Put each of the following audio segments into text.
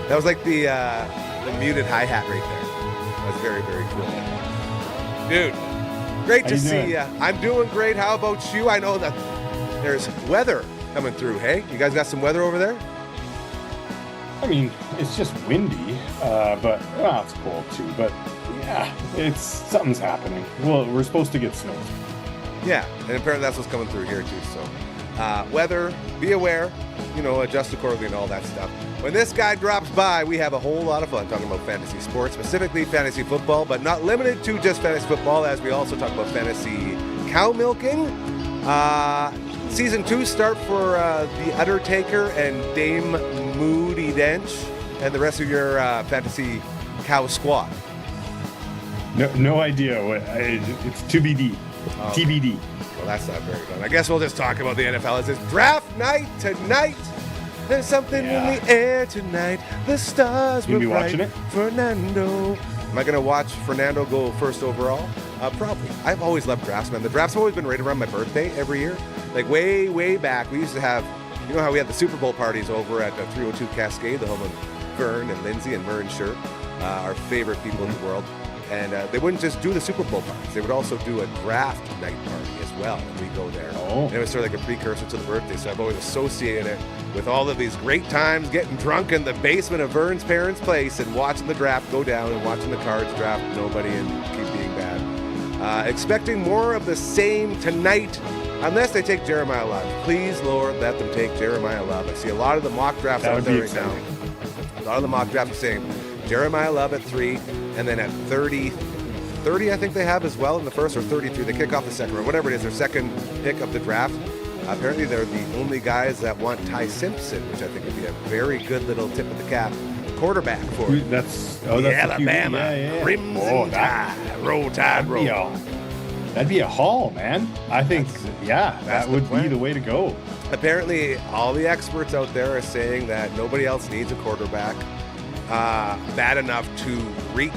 That was like the muted hi-hat right there. That was very, very cool. Dude, great How to you see doing? you. I'm doing great. How about you? I know that there's weather coming through. Hey, you guys got some weather over there? I mean, it's just windy, but it's cold too. But yeah, something's happening. Well, we're supposed to get snow. Yeah, and apparently that's what's coming through here too. So, weather, be aware, adjust accordingly and all that stuff. When this guy drops by, we have a whole lot of fun talking about fantasy sports, specifically fantasy football, but not limited to just fantasy football, as we also talk about fantasy cow milking. Season 2 start for The Undertaker and Dame Moody Dench and the rest of your fantasy cow squad. No idea what it's TBD. Oh. TBD. Well, that's not very fun. I guess we'll just talk about the NFL. It's draft night tonight. There's something in the air tonight. The stars You were gonna be watching bright. it? Fernando. Am I going to watch Fernando go first overall? Probably. I've always loved drafts, man. The drafts have always been right around my birthday every year. Like way, way back, we used to have, you know how we had the Super Bowl parties over at 302 Cascade, the home of Vern and Lindsay and Murray and Shirt, our favorite people in the world. And they wouldn't just do the Super Bowl parties. They would also do a draft night party as well. And we go there. Oh. And it was sort of like a precursor to the birthday. So I've always associated it with all of these great times, getting drunk in the basement of Vern's parents' place and watching the draft go down and watching the Cards draft nobody and keep being bad. Expecting more of the same tonight, unless they take Jeremiah Love. Please, Lord, let them take Jeremiah Love. I see a lot of the mock drafts out there right now. A lot of the mock drafts are saying Jeremiah Love at 3, and then at 30, I think they have as well in the first, or 33. They kick off the second, or whatever it is, their second pick of the draft. Apparently, they're the only guys that want Ty Simpson, which I think would be a very good little tip of the cap quarterback for That's the Alabama yeah. Crimson Tide. Roll Tide, roll. That'd be a haul, man. I think, that would be the way to go. Apparently, all the experts out there are saying that nobody else needs a quarterback bad enough to reach.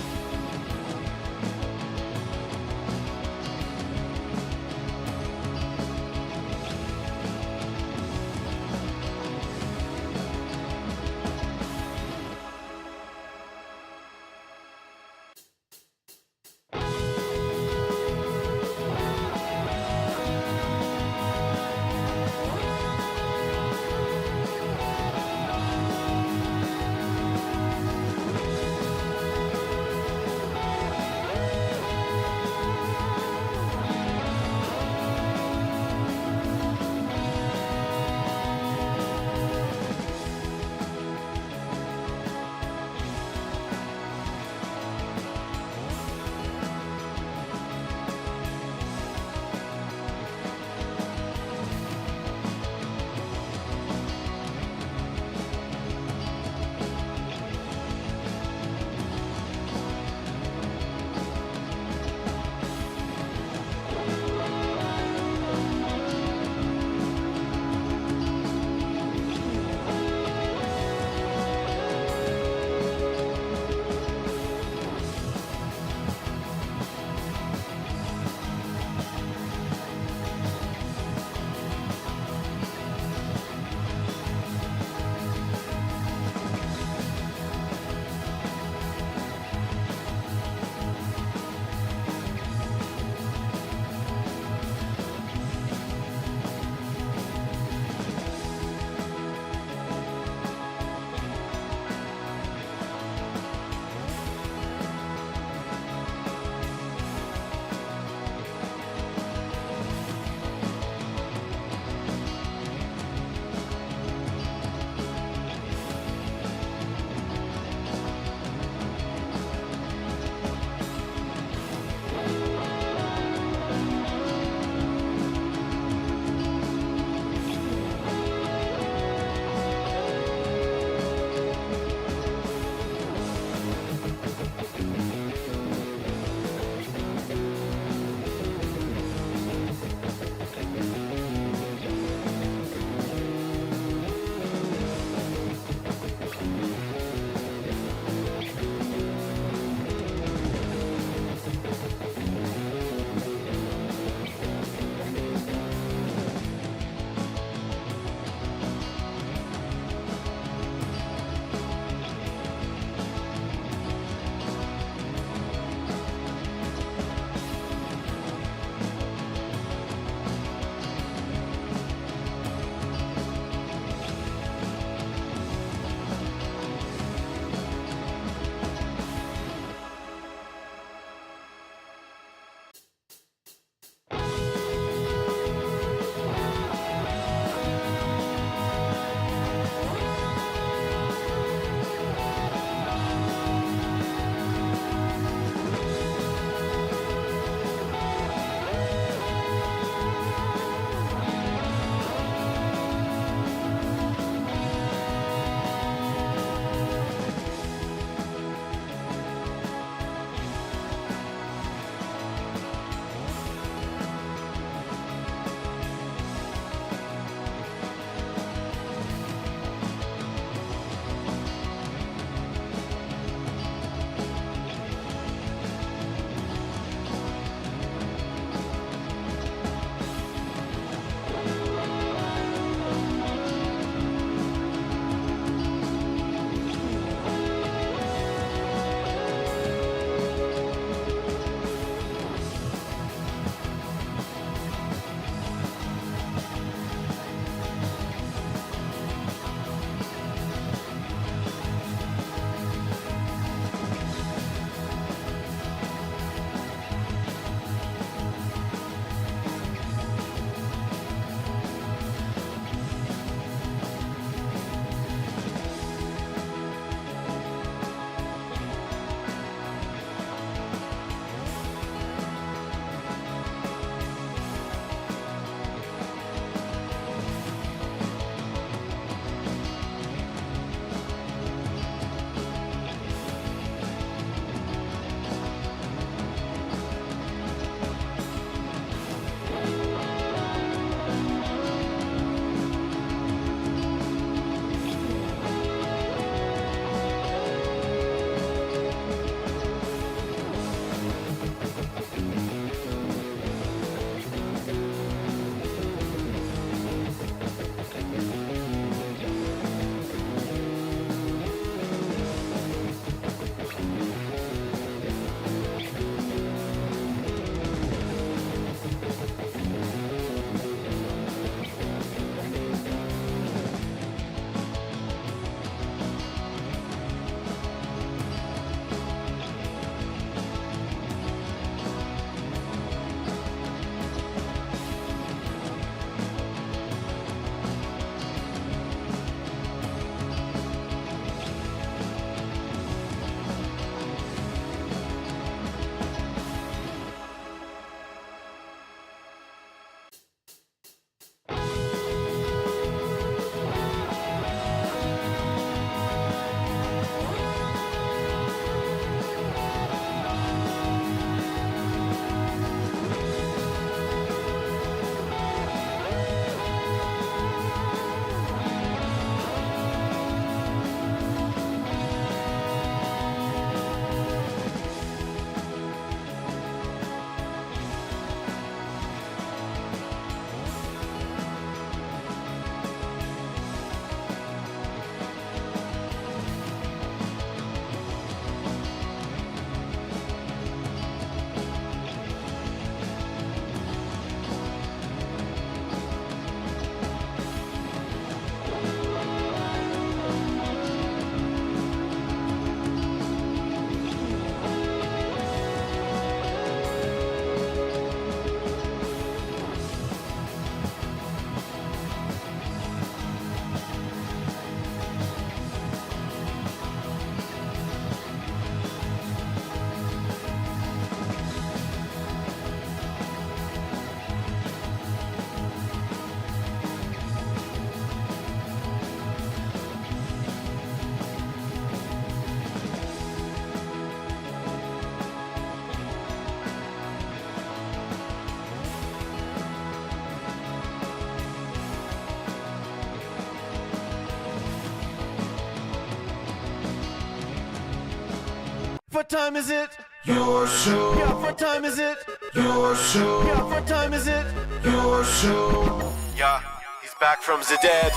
what time is it? Your show. Yeah, what time is it? Your show. Yeah, what time is it? Your show. Yeah, he's back from the dead.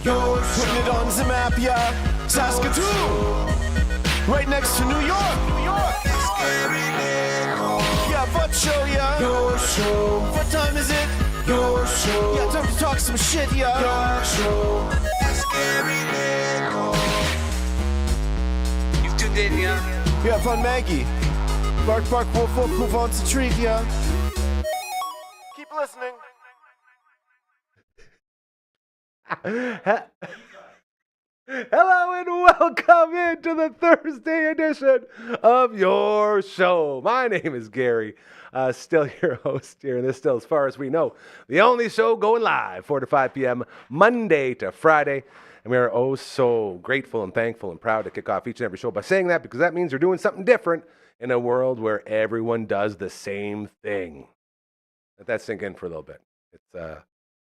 Your show. Putting it on the map, yeah. Saskatoon. Right next to New York. New York. Yeah, what show, yeah. Your show. What time is it? Your show. Yeah, time to talk some shit, yeah. Your show. You've tuned in, yeah? Yeah, fun Maggie. Bark, bark, wolf, wolf, move on to treat, yeah. Keep listening. Hello and welcome into the Thursday edition of your show. My name is Gary, still your host here, and this still, as far as we know, the only show going live 4 to 5 p.m. Monday to Friday. And we are oh so grateful and thankful and proud to kick off each and every show by saying that, because that means we're doing something different in a world where everyone does the same thing. Let that sink in for a little bit. It's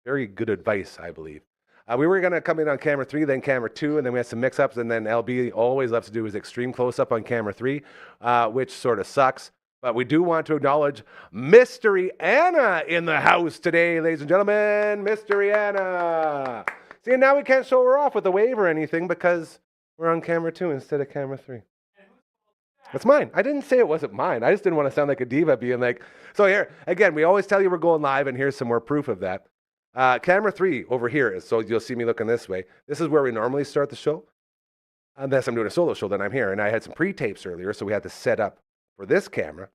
very good advice, I believe. We were going to come in on camera 3, then camera 2, and then we had some mix-ups, and then LB always loves to do his extreme close-up on camera 3, which sort of sucks. But we do want to acknowledge Mystery Anna in the house today, ladies and gentlemen. Mystery Anna. See, and now we can't show her off with a wave or anything because we're on camera 2 instead of camera 3. It's mine. I didn't say it wasn't mine. I just didn't want to sound like a diva being like, so here, again, we always tell you we're going live, and here's some more proof of that. Camera 3 over here is, so you'll see me looking this way. This is where we normally start the show. Unless I'm doing a solo show, then I'm here. And I had some pre-tapes earlier, so we had to set up for this camera.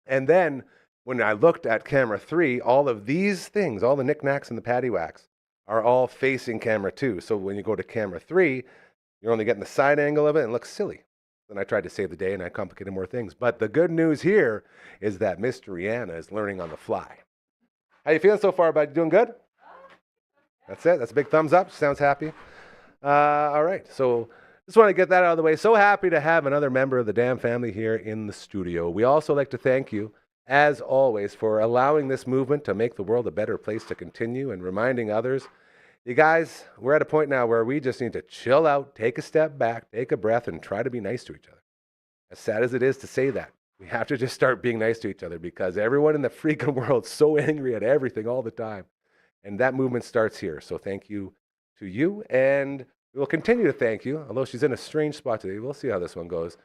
And then when I looked at camera 3, all of these things, all the knickknacks and the paddywhacks, are all facing camera 2. So when you go to camera 3, you're only getting the side angle of it and it looks silly. Then I tried to save the day and I complicated more things. But the good news here is that Mystery Anna is learning on the fly. How you feeling so far, bud? You doing good? That's it. That's a big thumbs up. She sounds happy. All right. So just want to get that out of the way. So happy to have another member of the damn family here in the studio. We also like to thank you, as always, for allowing this movement to make the world a better place to continue and reminding others. You guys, we're at a point now where we just need to chill out, take a step back, take a breath, and try to be nice to each other. As sad as it is to say that, we have to just start being nice to each other because everyone in the freaking world's so angry at everything all the time. And that movement starts here. So thank you to you, and we will continue to thank you, although she's in a strange spot today. We'll see how this one goes.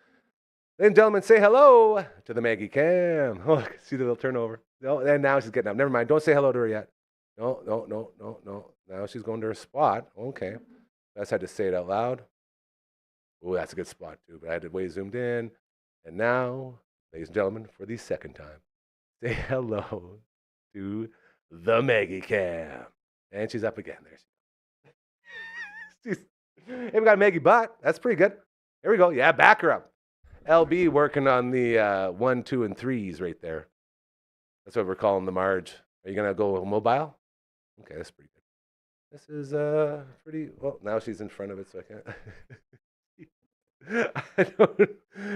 Ladies and gentlemen, say hello to the Maggie Cam. Oh, see the little turnover. No, and now she's getting up. Never mind. Don't say hello to her yet. No. Now she's going to her spot. Okay. I just had to say it out loud. Oh, that's a good spot, too. But I had to way zoomed in. And now, ladies and gentlemen, for the second time, say hello to the Maggie Cam. And she's up again. There she goes. Hey, we got a Maggie butt. That's pretty good. Here we go. Yeah, back her up. LB working on the 1, 2, and 3s right there. That's what we're calling the Marge. Are you going to go mobile? Okay, that's pretty good. This is pretty, well, now she's in front of it, so I can't.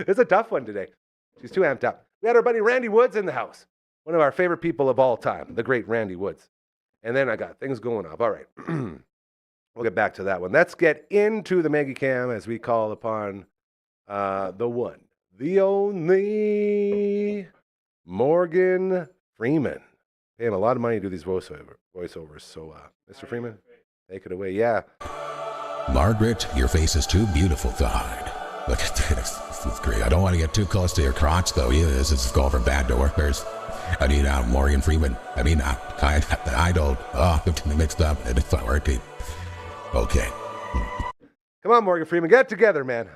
It's a tough one today. She's too amped up. We had our buddy Randy Woods in the house. One of our favorite people of all time, the great Randy Woods. And then I got things going up. All right. We'll get back to that one. Let's get into the Maggie Cam as we call upon the one, the only Morgan Freeman. Pay him a lot of money to do these voiceovers. So, Mr. Freeman, take it away. Yeah. Margaret, your face is too beautiful to hide. Look at this. This is great. I don't want to get too close to your crotch, though. Yeah, this is going from bad to worse. I need Morgan Freeman. I don't mixed up. It's not working. Okay. Come on, Morgan Freeman. Get it together, man.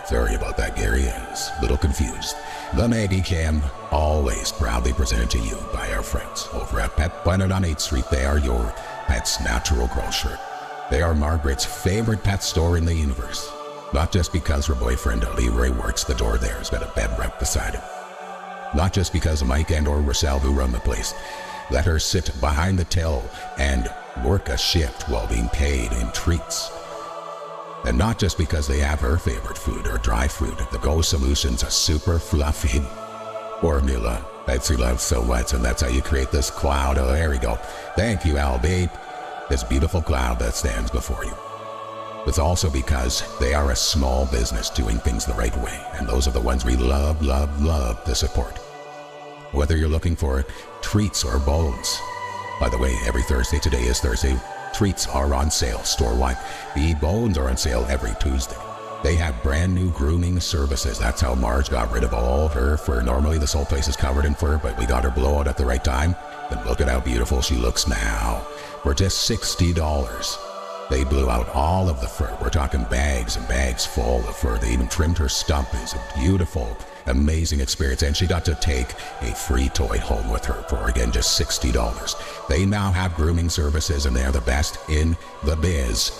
Sorry about that, Gary. I was a little confused. The Maggie Cam, always proudly presented to you by our friends over at Pet Planet on 8th Street. They are your pet's natural grocer. They are Margaret's favorite pet store in the universe. Not just because her boyfriend Leroy works the door there, has got a bed right beside him. Not just because Mike and or Rochelle who run the place let her sit behind the till and work a shift while being paid in treats. And not just because they have her favorite food or dry food. The Go Solution's a super fluffy formula that she loves so much, and that's how you create this cloud. Oh, there we go. Thank you, LB. This beautiful cloud that stands before you. It's also because they are a small business doing things the right way, and those are the ones we love, love, love to support. Whether you're looking for treats or bones. By the way, every Thursday, today is Thursday, treats are on sale store-wide. The bones are on sale every Tuesday. They have brand new grooming services. That's how Marge got rid of all her fur. Normally this whole place is covered in fur, but we got her blowout at the right time. And look at how beautiful she looks now. For just $60. They blew out all of the fur. We're talking bags and bags full of fur. They even trimmed her stump. It's a beautiful, amazing experience. And she got to take a free toy home with her for, again, just $60. They now have grooming services, and they're the best in the biz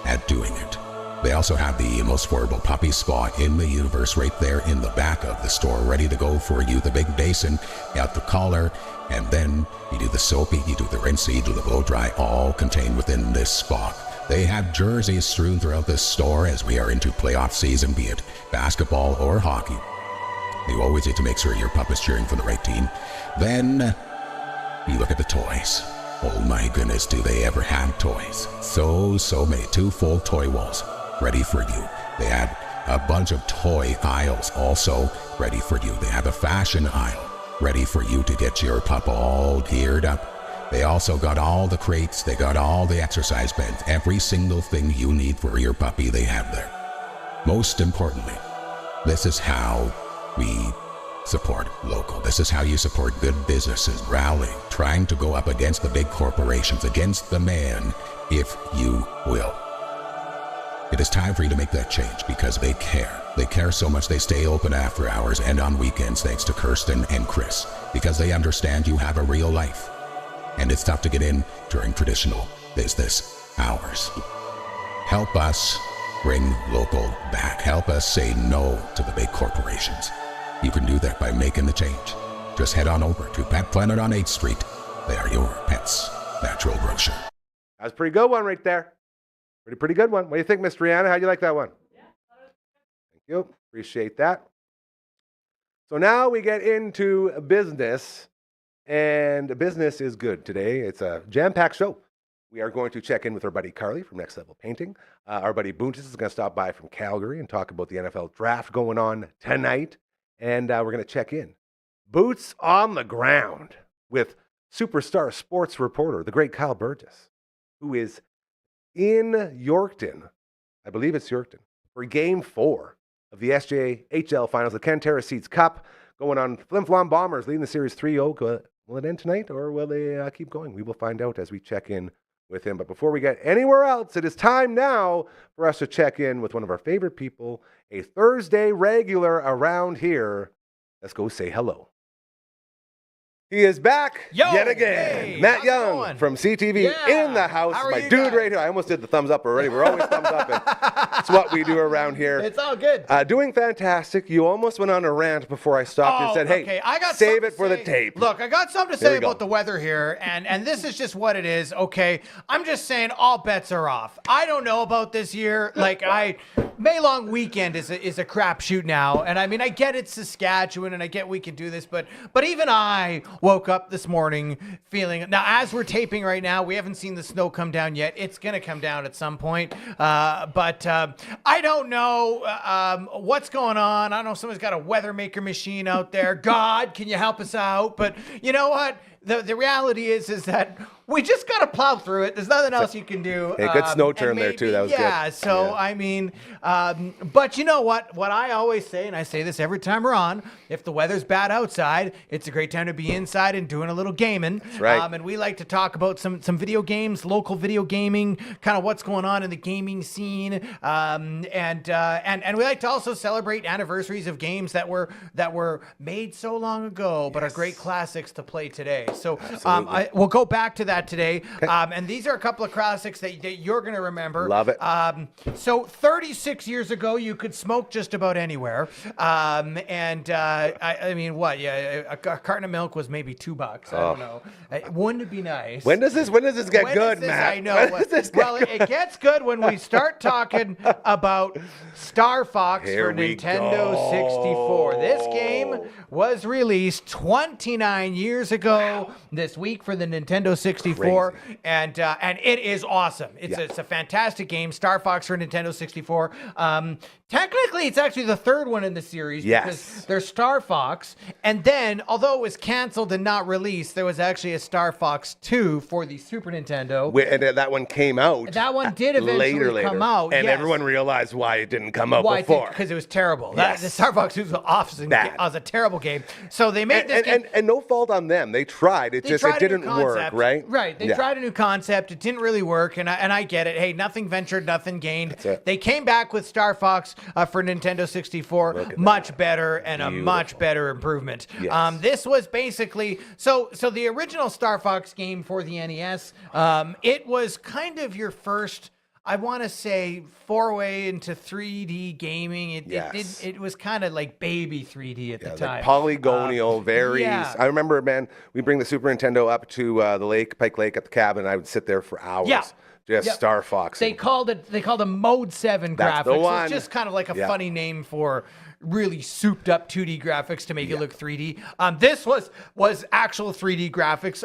at doing it. They also have the most affordable puppy spa in the universe right there in the back of the store, ready to go for you. The big basin at the collar, and then you do the soapy, you do the rinsey, you do the blow dry, all contained within this spa. They have jerseys strewn throughout this store as we are into playoff season, be it basketball or hockey. You always need to make sure your pup is cheering for the right team. Then you look at the toys. Oh my goodness, do they ever have toys? So many. 2 full toy walls ready for you. They have a bunch of toy aisles also ready for you. They have a fashion aisle ready for you to get your pup all geared up. They also got all the crates. They got all the exercise beds. Every single thing you need for your puppy, they have there. Most importantly, this is how we support local. This is how you support good businesses rallying, trying to go up against the big corporations, against the man, if you will. It is time for you to make that change because they care. They care so much they stay open after hours and on weekends thanks to Kirsten and Chris because they understand you have a real life. And it's tough to get in during traditional business hours. Help us bring local back. Help us say no to the big corporations. You can do that by making the change. Just head on over to Pet Planet on 8th Street. They are your pet's natural grocer. That's a pretty good one right there. Pretty good one. What do you think, Miss Rihanna? How'd you like that one? Yeah. Thank you. Appreciate that. So now we get into business, and business is good today. It's a jam-packed show. We are going to check in with our buddy Carly from Next Level Painting. Our buddy Boontis is going to stop by from Calgary and talk about the NFL draft going on tonight, and we're going to check in. Boots on the ground with superstar sports reporter, the great Kyle Burgess, who is in Yorkton, I believe it's Yorkton, for Game 4 of the SJHL Finals, the Ken Terra Seeds Cup, going on. Flim Flom Bombers leading the series 3-0. Will it end tonight, or will they keep going? We will find out as we check in with him. But before we get anywhere else, it is time now for us to check in with one of our favorite people, a Thursday regular around here. Let's go say hello. He is back yet again. Hey, Matt Young from CTV in the house. How are My you dude guys? right here. I almost did the thumbs up already. We're always thumbs up. It's what we do around here. It's all good. Doing fantastic. You almost went on a rant before I stopped and said, hey, okay. I got save something it for to the say. tape. Look, I got something to There say we go. about the weather here, and this is just what it is, okay? I'm just saying all bets are off. I don't know about this year. May long weekend is a crapshoot now, and I mean, I get it's Saskatchewan, and I get we can do this, but even I woke up this morning feeling, now as we're taping right now, we haven't seen the snow come down yet. It's going to come down at some point, but I don't know what's going on. I don't know if someone's got a weather maker machine out there. God, can you help us out? But you know what? The reality is that we just got to plow through it. There's nothing else you can do. Hey, good snow turn there, too. That was good. Yeah, so, I mean, but you know what? What I always say, and I say this every time we're on, if the weather's bad outside, it's a great time to be inside and doing a little gaming. That's right. And we like to talk about some video games, local video gaming, kind of what's going on in the gaming scene. And we like to also celebrate anniversaries of games that were made so long ago, but are great classics to play today. So we'll go back to that today. Okay. And these are a couple of classics that you're going to remember. Love it. So 36 years ago, you could smoke just about anywhere. I mean, what? Yeah, a carton of milk was maybe $2. I don't know. Wouldn't it be nice? When does this get good, Matt? I know. It gets good when we start talking about Star Fox Here for we Nintendo go. 64. This game was released 29 years ago. Nintendo this week for the Nintendo 64, and it is awesome. It's a fantastic game. Star Fox for Nintendo 64. Technically, it's actually the third one in the series because there's Star Fox, and then, although it was canceled and not released, there was actually a Star Fox 2 for the Super Nintendo. And that one came out. That one did eventually come out, and everyone realized why it didn't come out before. Because it was terrible. The Star Fox 2 was a terrible game. So they made this game. And no fault on them. They tried. It didn't work, right? Right. They tried a new concept. It didn't really work, and I get it. Hey, nothing ventured, nothing gained. They came back with Star Fox for Nintendo 64, much better and a much better improvement. Yes. This was basically so the original Star Fox game for the NES. It was kind of your first, I want to say, foray into 3D gaming. It was kind of like baby 3D at the time. Polygonial, very. I remember, man, we bring the Super Nintendo up to the lake, Pike Lake, at the cabin. And I would sit there for hours. Yeah. Just Star Fox. They called it Mode 7 That's graphics. the one. It's just kind of like a funny name for really souped up 2D graphics to make it look 3D. This was actual 3D graphics.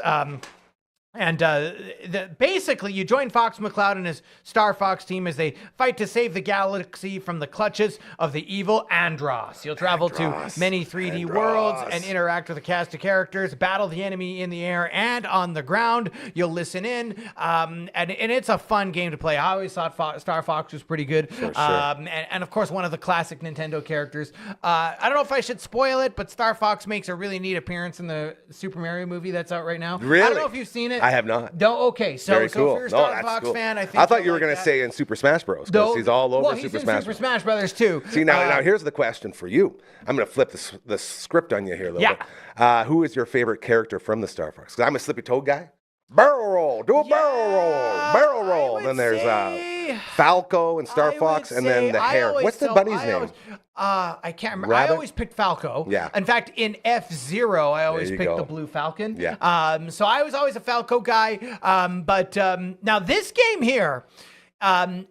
Basically, you join Fox McCloud and his Star Fox team as they fight to save the galaxy from the clutches of the evil Andross. You'll travel to many 3D worlds and interact with a cast of characters, battle the enemy in the air and on the ground. You'll listen in, and it's a fun game to play. I always thought Star Fox was pretty good. And of course, one of the classic Nintendo characters. I don't know if I should spoil it, but Star Fox makes a really neat appearance in the Super Mario movie that's out right now. Really? I don't know if you've seen it. I have not. No, okay. So, Very if cool. you're a Star Fox fan, I think I thought you were going to say in Super Smash Bros. Because he's all over he's Super in Smash Super Bros. Smash Brothers too. See, now here's the question for you. I'm going to flip the script on you here a little bit. Who is your favorite character from the Star Fox? Because I'm a Slippy Toad guy. Barrel roll. Do a barrel roll. Then there's Falco and Star Fox, and then the hare. What's the bunny's name? I can't remember. Rabbit? I always picked Falco. Yeah. In fact, in F-Zero, I always picked the Blue Falcon. Yeah. So I was always a Falco guy. But now this game here,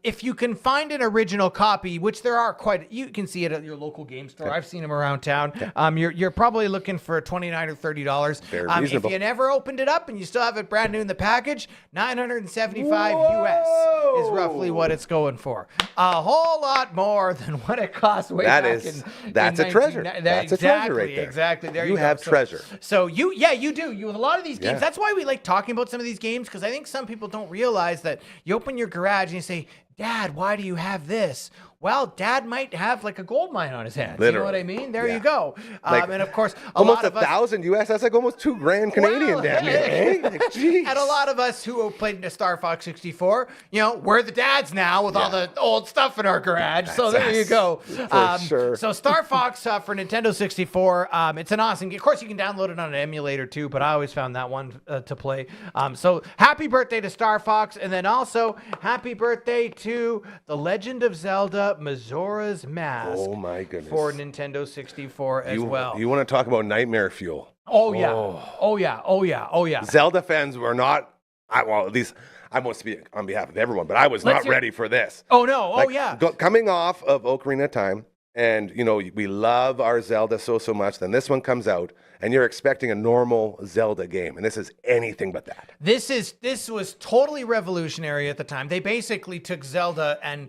if you can find an original copy, which there are you can see it at your local game store. I've seen them around town. You're probably looking for $29 or $30. Very reasonable. If you never opened it up and you still have it brand new in the package, $975 US is roughly what it's going for. A whole lot more than what it cost way back in That's a treasure. That's a treasure right there. Exactly. There you go. have treasure. So you do. You have a lot of these games. That's why we like talking about some of these games, because I think some people don't realize that you open your garage and you say, Dad, why do you have this? Well, Dad might have like a gold mine on his hands. Literally. You know what I mean? There you go. Like, and of course, almost $1,000 US. That's like almost $2,000 Canadian. Damn near. Like, geez. And a lot of us who played Star Fox 64, we're the dads now with all the old stuff in our garage. So there you go. For sure. So Star Fox for Nintendo 64, it's an awesome game. Of course, you can download it on an emulator too, but I always found that one to play. So happy birthday to Star Fox, and then also happy birthday to The Legend of Zelda Majora's Mask. Oh my goodness. For Nintendo 64 as well. You want to talk about nightmare fuel? Oh yeah. Zelda fans were not, at least I won't speak on behalf of everyone, but I was not ready for this. Oh no. Yeah. Coming off of Ocarina of Time, and we love our Zelda so much, then this one comes out and you're expecting a normal Zelda game, and this is anything but that. This was totally revolutionary at the time. They basically took Zelda and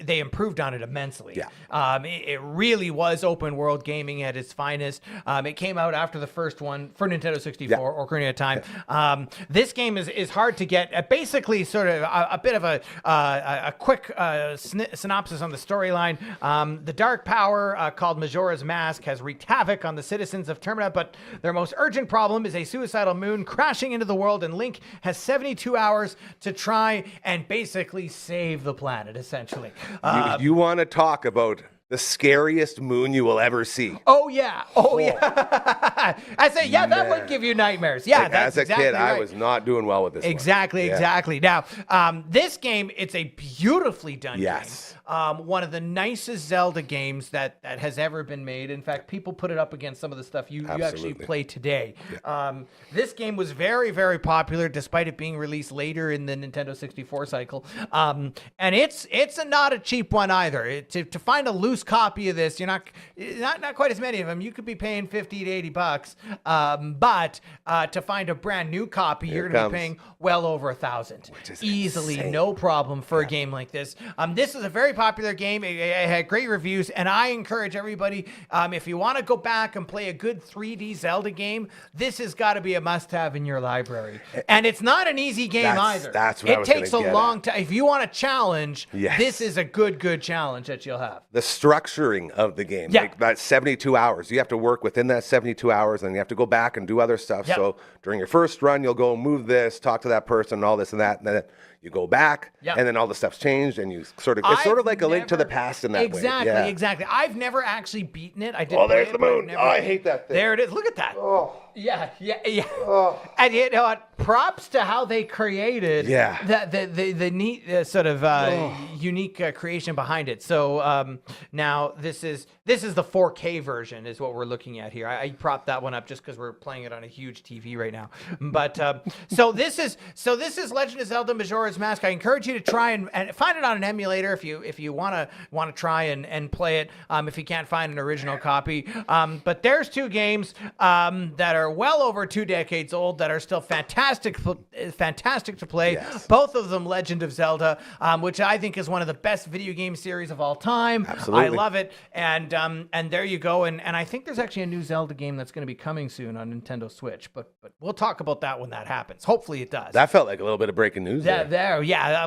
they improved on it immensely. Yeah. It really was open world gaming at its finest. It came out after the first one for Nintendo 64, Ocarina of Time. Yeah. This game is hard to get. Basically, sort of a bit of a quick synopsis on the storyline. The dark power called Majora's Mask has wreaked havoc on the citizens of Termina, but their most urgent problem is a suicidal moon crashing into the world, and Link has 72 hours to try and basically save the planet, essentially. You want to talk about the scariest moon you will ever see. Oh, yeah. I say, that would give you nightmares. Yeah, that's as a exactly kid, right. I was not doing well with this Exactly. Now, this game, it's a beautifully done game. One of the nicest Zelda games that has ever been made. In fact, people put it up against some of the stuff you actually play today. Yeah. This game was very, very popular, despite it being released later in the Nintendo 64 cycle. And it's not a cheap one either. To find a loose loose copy of this, you're not quite as many of them. You could be paying $50 to $80, but to find a brand new copy, you're going to be paying well over $1,000 easily, insane. no problem for a game like this. This is a very popular game. It had great reviews, and I encourage everybody, if you want to go back and play a good 3D Zelda game, this has got to be a must-have in your library. And it's not an easy game either. That's what I was gonna takes a get long time. If you want a challenge, Yes. this is a good challenge that you'll have. The structuring of the game, Yeah. like that 72 hours, you have to work within that 72 hours, and you have to go back and do other stuff. Yep. So during your first run, you'll go move this, talk to that person, all this and that, and then you go back, Yep. and then all the stuff's changed, and you sort of, it's sort of like a link to the past in that exactly, way. Exactly. I've never actually beaten it. I did. Oh, play there's it, the but I've moon. never- Oh, I hate that thing. There it is. Look at that. Oh. Yeah. And you know what? Props to how they created the neat sort of unique creation behind it. So now this is the 4K version is what we're looking at here. I propped that one up just because we're playing it on a huge TV right now. But so this is Legend of Zelda Majora's Mask. I encourage you to try and find it on an emulator if you want to try and play it. If you can't find an original copy, but there's two games that are well over 2 decades old that are still fantastic to play. Yes. Both of them Legend of Zelda, which I think is one of the best video game series of all time. Absolutely. I love it. And there you go. And I think there's actually a new Zelda game that's going to be coming soon on Nintendo Switch. But we'll talk about that when that happens. Hopefully it does. That felt like a little bit of breaking news there.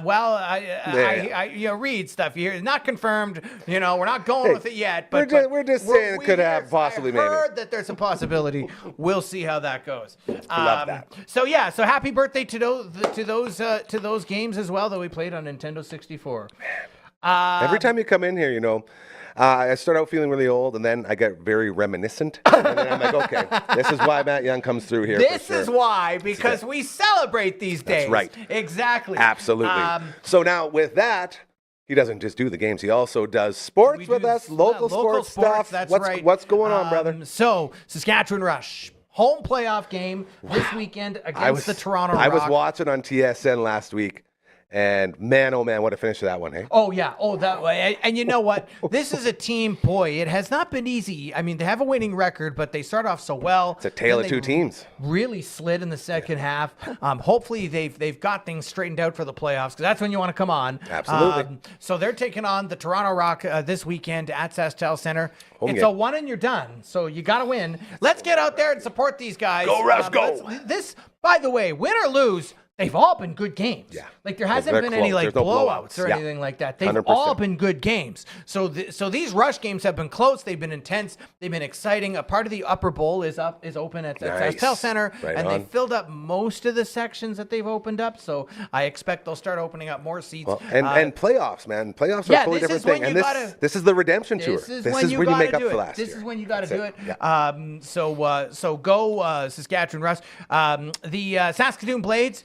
Well, I read stuff here. It's not confirmed. We're not going with it yet. But we're just saying it could have possibly maybe. I heard that there's a possibility. We'll see how that goes. Love that. So happy birthday to those games as well that we played on Nintendo 64. Every time you come in here, I start out feeling really old, and then I get very reminiscent. And then I'm like, okay, this is why Matt Young comes through here. This is why, because we celebrate these days. That's right. Exactly. Absolutely. So now with that, he doesn't just do the games. He also does sports with us, local sports stuff. That's right. What's going on, brother? So Saskatchewan Rush. Home playoff game this weekend against the Toronto Rock. I was watching on TSN last week, and man, oh man, what a finish to that one, hey? Oh, yeah. Oh, that way. And you know what? This is a team, boy, it has not been easy. I mean, they have a winning record, but they start off so well. It's a tale Then of two they teams. Really slid in the second half. Hopefully, they've got things straightened out for the playoffs, because that's when you want to come on. Absolutely. So they're taking on the Toronto Rock this weekend at SaskTel Center. Home It's game. a one and you're done. So you got to win. Let's get out there and support these guys. Go, Rush, go. This, by the way, win or lose, they've all been good games. Yeah. Like there hasn't They're been any close. like There's no blowouts or Yeah. anything like that. They've 100%. all been good games. So these Rush games have been close. They've been intense. They've been exciting. A part of the upper bowl is open at Nice. SaskTel Center, Right and on. they filled up most of the sections that they've opened up. So I expect they'll start opening up more seats. Well, and playoffs, man. Playoffs are a totally this different is when thing. And you this, gotta- this is the redemption tour. This is This when is you when you gotta make up do for it. last year. This is when you got to do it. Yeah. So go Saskatchewan Rush. The Saskatoon Blades.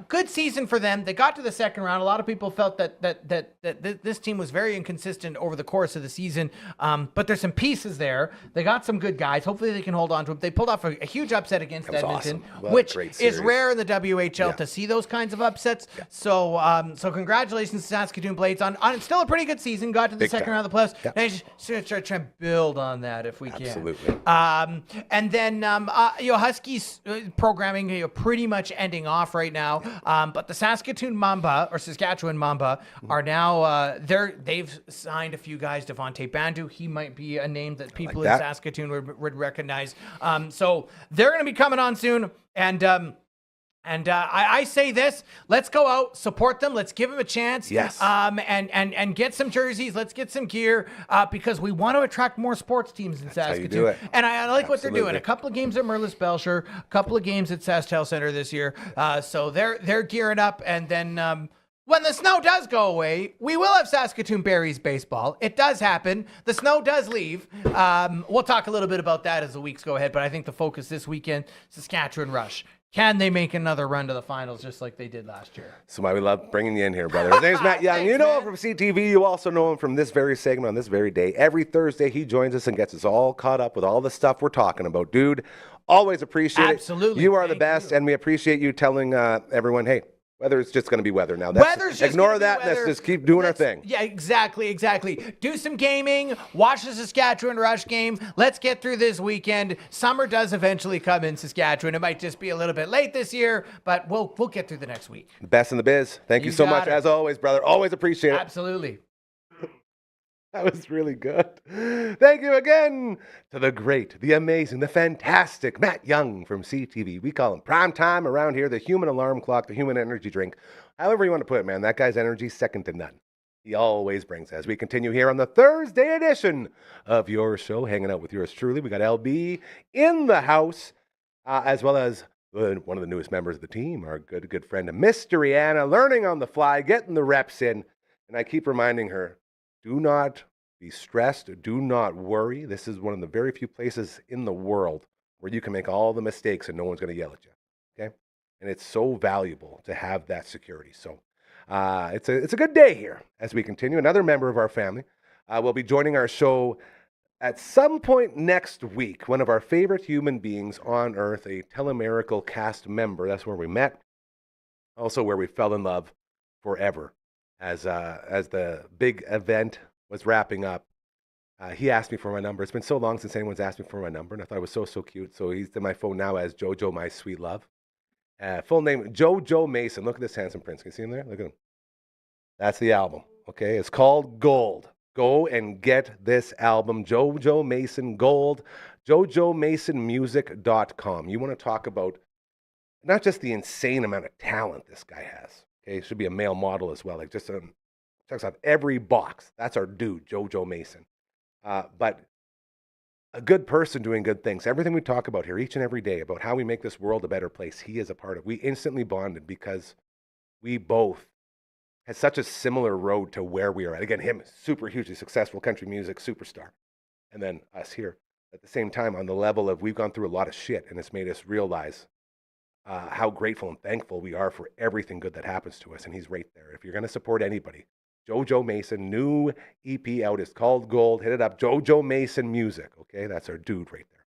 Good season for them. They got to the second round. A lot of people felt that this team was very inconsistent over the course of the season, but there's some pieces there. They got some good guys. Hopefully they can hold on to them. They pulled off a huge upset against That was Edmonton, awesome. What a which great is series. rare in the WHL Yeah. to see those kinds of upsets. Yeah. So congratulations to Saskatoon Blades on still a pretty good season. Got to the Big second time. round of the playoffs. Yeah. And I just try and build on that if we can. Absolutely. And then Huskies programming pretty much ending off right now. But the Saskatoon Mamba or Saskatchewan Mamba are now they've signed a few guys. Devontae Bandu, he might be a name that people that. in Saskatoon would recognize. So they're going to be coming on soon. And I say this: let's go out, support them. Let's give them a chance. Yes. And get some jerseys. Let's get some gear because we want to attract more sports teams in how Saskatoon. you do it. And I like what they're doing. Absolutely. A couple of games at Merlis Belcher, a couple of games at SaskTel Center this year. So they're gearing up. And then when the snow does go away, we will have Saskatoon Berries baseball. It does happen. The snow does leave. We'll talk a little bit about that as the weeks go ahead. But I think the focus this weekend, Saskatchewan Rush. Can they make another run to the finals just like they did last year? So why we love bringing you in here, brother. His name's Matt Young. Thanks, You know him man. from CTV. You also know him from this very segment on this very day. Every Thursday, he joins us and gets us all caught up with all the stuff we're talking about. Dude, always appreciate it. Absolutely. You are the Thank best, you. and we appreciate you telling everyone, hey, Weather's just going to be weather now. Weather's just ignore gonna be that. weather. Let's just keep doing our thing. Yeah, exactly. Do some gaming. Watch the Saskatchewan Rush game. Let's get through this weekend. Summer does eventually come in Saskatchewan. It might just be a little bit late this year, but we'll get through the next week. Best in the biz. Thank you so got much, it. as always, brother. Always appreciate it. Absolutely. That was really good. Thank you again to the great, the amazing, the fantastic Matt Young from CTV. We call him prime time around here, the human alarm clock, the human energy drink. However you want to put it, man, that guy's energy second to none. He always brings it. As we continue here on the Thursday edition of your show, hanging out with yours truly. We got LB in the house, as well as one of the newest members of the team, our good friend, Mystery Anna, learning on the fly, getting the reps in. And I keep reminding her, do not be stressed. Do not worry. This is one of the very few places in the world where you can make all the mistakes and no one's going to yell at you. Okay? And it's so valuable to have that security. So it's a good day here as we continue. Another member of our family will be joining our show at some point next week. One of our favorite human beings on earth, a Telemiracle cast member. That's where we met. Also where we fell in love forever. As the big event was wrapping up, he asked me for my number. It's been so long since anyone's asked me for my number, and I thought it was so cute. So he's in my phone now as Jojo, my sweet love. Full name, Jojo Mason. Look at this handsome prince. Can you see him there? Look at him. That's the album, okay? It's called Gold. Go and get this album, Jojo Mason Gold, jojomasonmusic.com. You want to talk about not just the insane amount of talent this guy has. Okay, should be a male model as well. Like just checks off every box. That's our dude, Jojo Mason. But a good person doing good things. Everything we talk about here each and every day about how we make this world a better place, he is a part of. We instantly bonded because we both had such a similar road to where we are at. Again, him, super hugely successful country music superstar. And then us here at the same time on the level of we've gone through a lot of shit and it's made us realize how grateful and thankful we are for everything good that happens to us. And he's right there. If you're going to support anybody, Jojo Mason, new EP out. It's called Gold. Hit it up. Jojo Mason Music. Okay, that's our dude right there.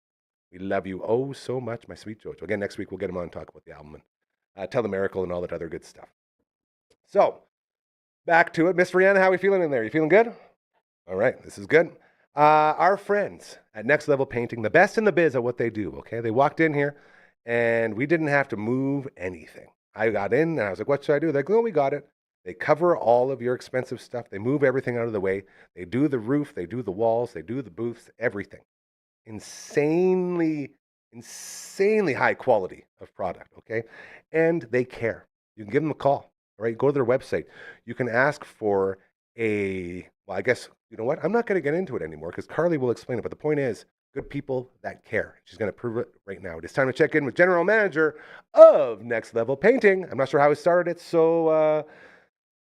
We love you oh so much, my sweet Jojo. Again, next week we'll get him on and talk about the album and tell the miracle and all that other good stuff. So, back to it. Miss Rihanna, how are we feeling in there? You feeling good? All right, this is good. Our friends at Next Level Painting, the best in the biz at what they do, okay? They walked in here, and we didn't have to move anything. I got in, and I was like, what should I do? They're like, no, we got it. They cover all of your expensive stuff. They move everything out of the way. They do the roof. They do the walls. They do the booths, everything. Insanely high quality of product, okay? And they care. You can give them a call, all right? Go to their website. You can ask for well, I guess, you know what? I'm not going to get into it anymore because Carly will explain it. But the point is, good people that care. She's going to prove it right now. It's time to check in with General Manager of Next Level Painting. I'm not sure how it started, so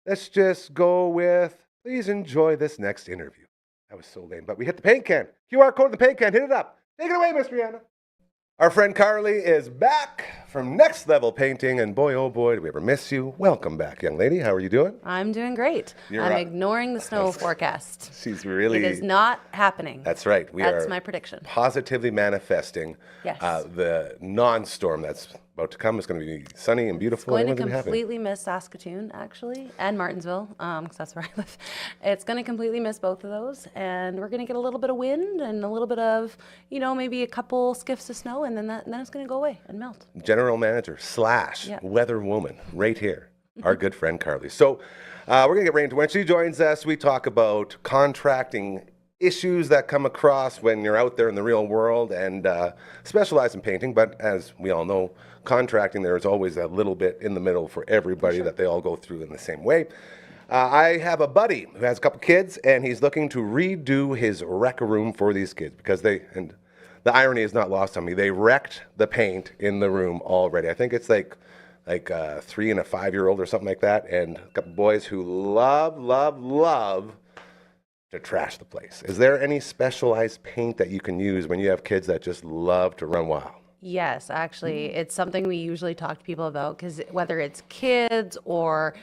let's just go with, please enjoy this next interview. That was so lame, but we hit the paint can. QR code in the paint can. Hit it up. Take it away, Miss Rihanna. Our friend Carly is back from Next Level Painting, and boy, oh boy, did we ever miss you. Welcome back, young lady. How are you doing? I'm doing great. I'm ignoring the snow forecast. She's really... It is not happening. That's right. That's my prediction. Positively manifesting the non-storm that's about to come. It's going to be sunny and beautiful. It's going to completely miss Saskatoon, actually, and Martinsville, because that's where I live. It's going to completely miss both of those, and we're going to get a little bit of wind and a little bit of, maybe a couple skiffs of snow, and then it's going to go away and melt. General Manager / weather woman right here, our good friend Carly. So we're going to get right into it. When she joins us, we talk about contracting issues that come across when you're out there in the real world and specialize in painting. But as we all know, contracting, there is always a little bit in the middle for everybody that they all go through in the same way. I have a buddy who has a couple kids, and he's looking to redo his rec room for these kids because and the irony is not lost on me. They wrecked the paint in the room already. I think it's like a 3 and a 5-year-old or something like that, and a couple boys who love to trash the place. Is there any specialized paint that you can use when you have kids that just love to run wild? Yes, actually, it's something we usually talk to people about because whether it's kids or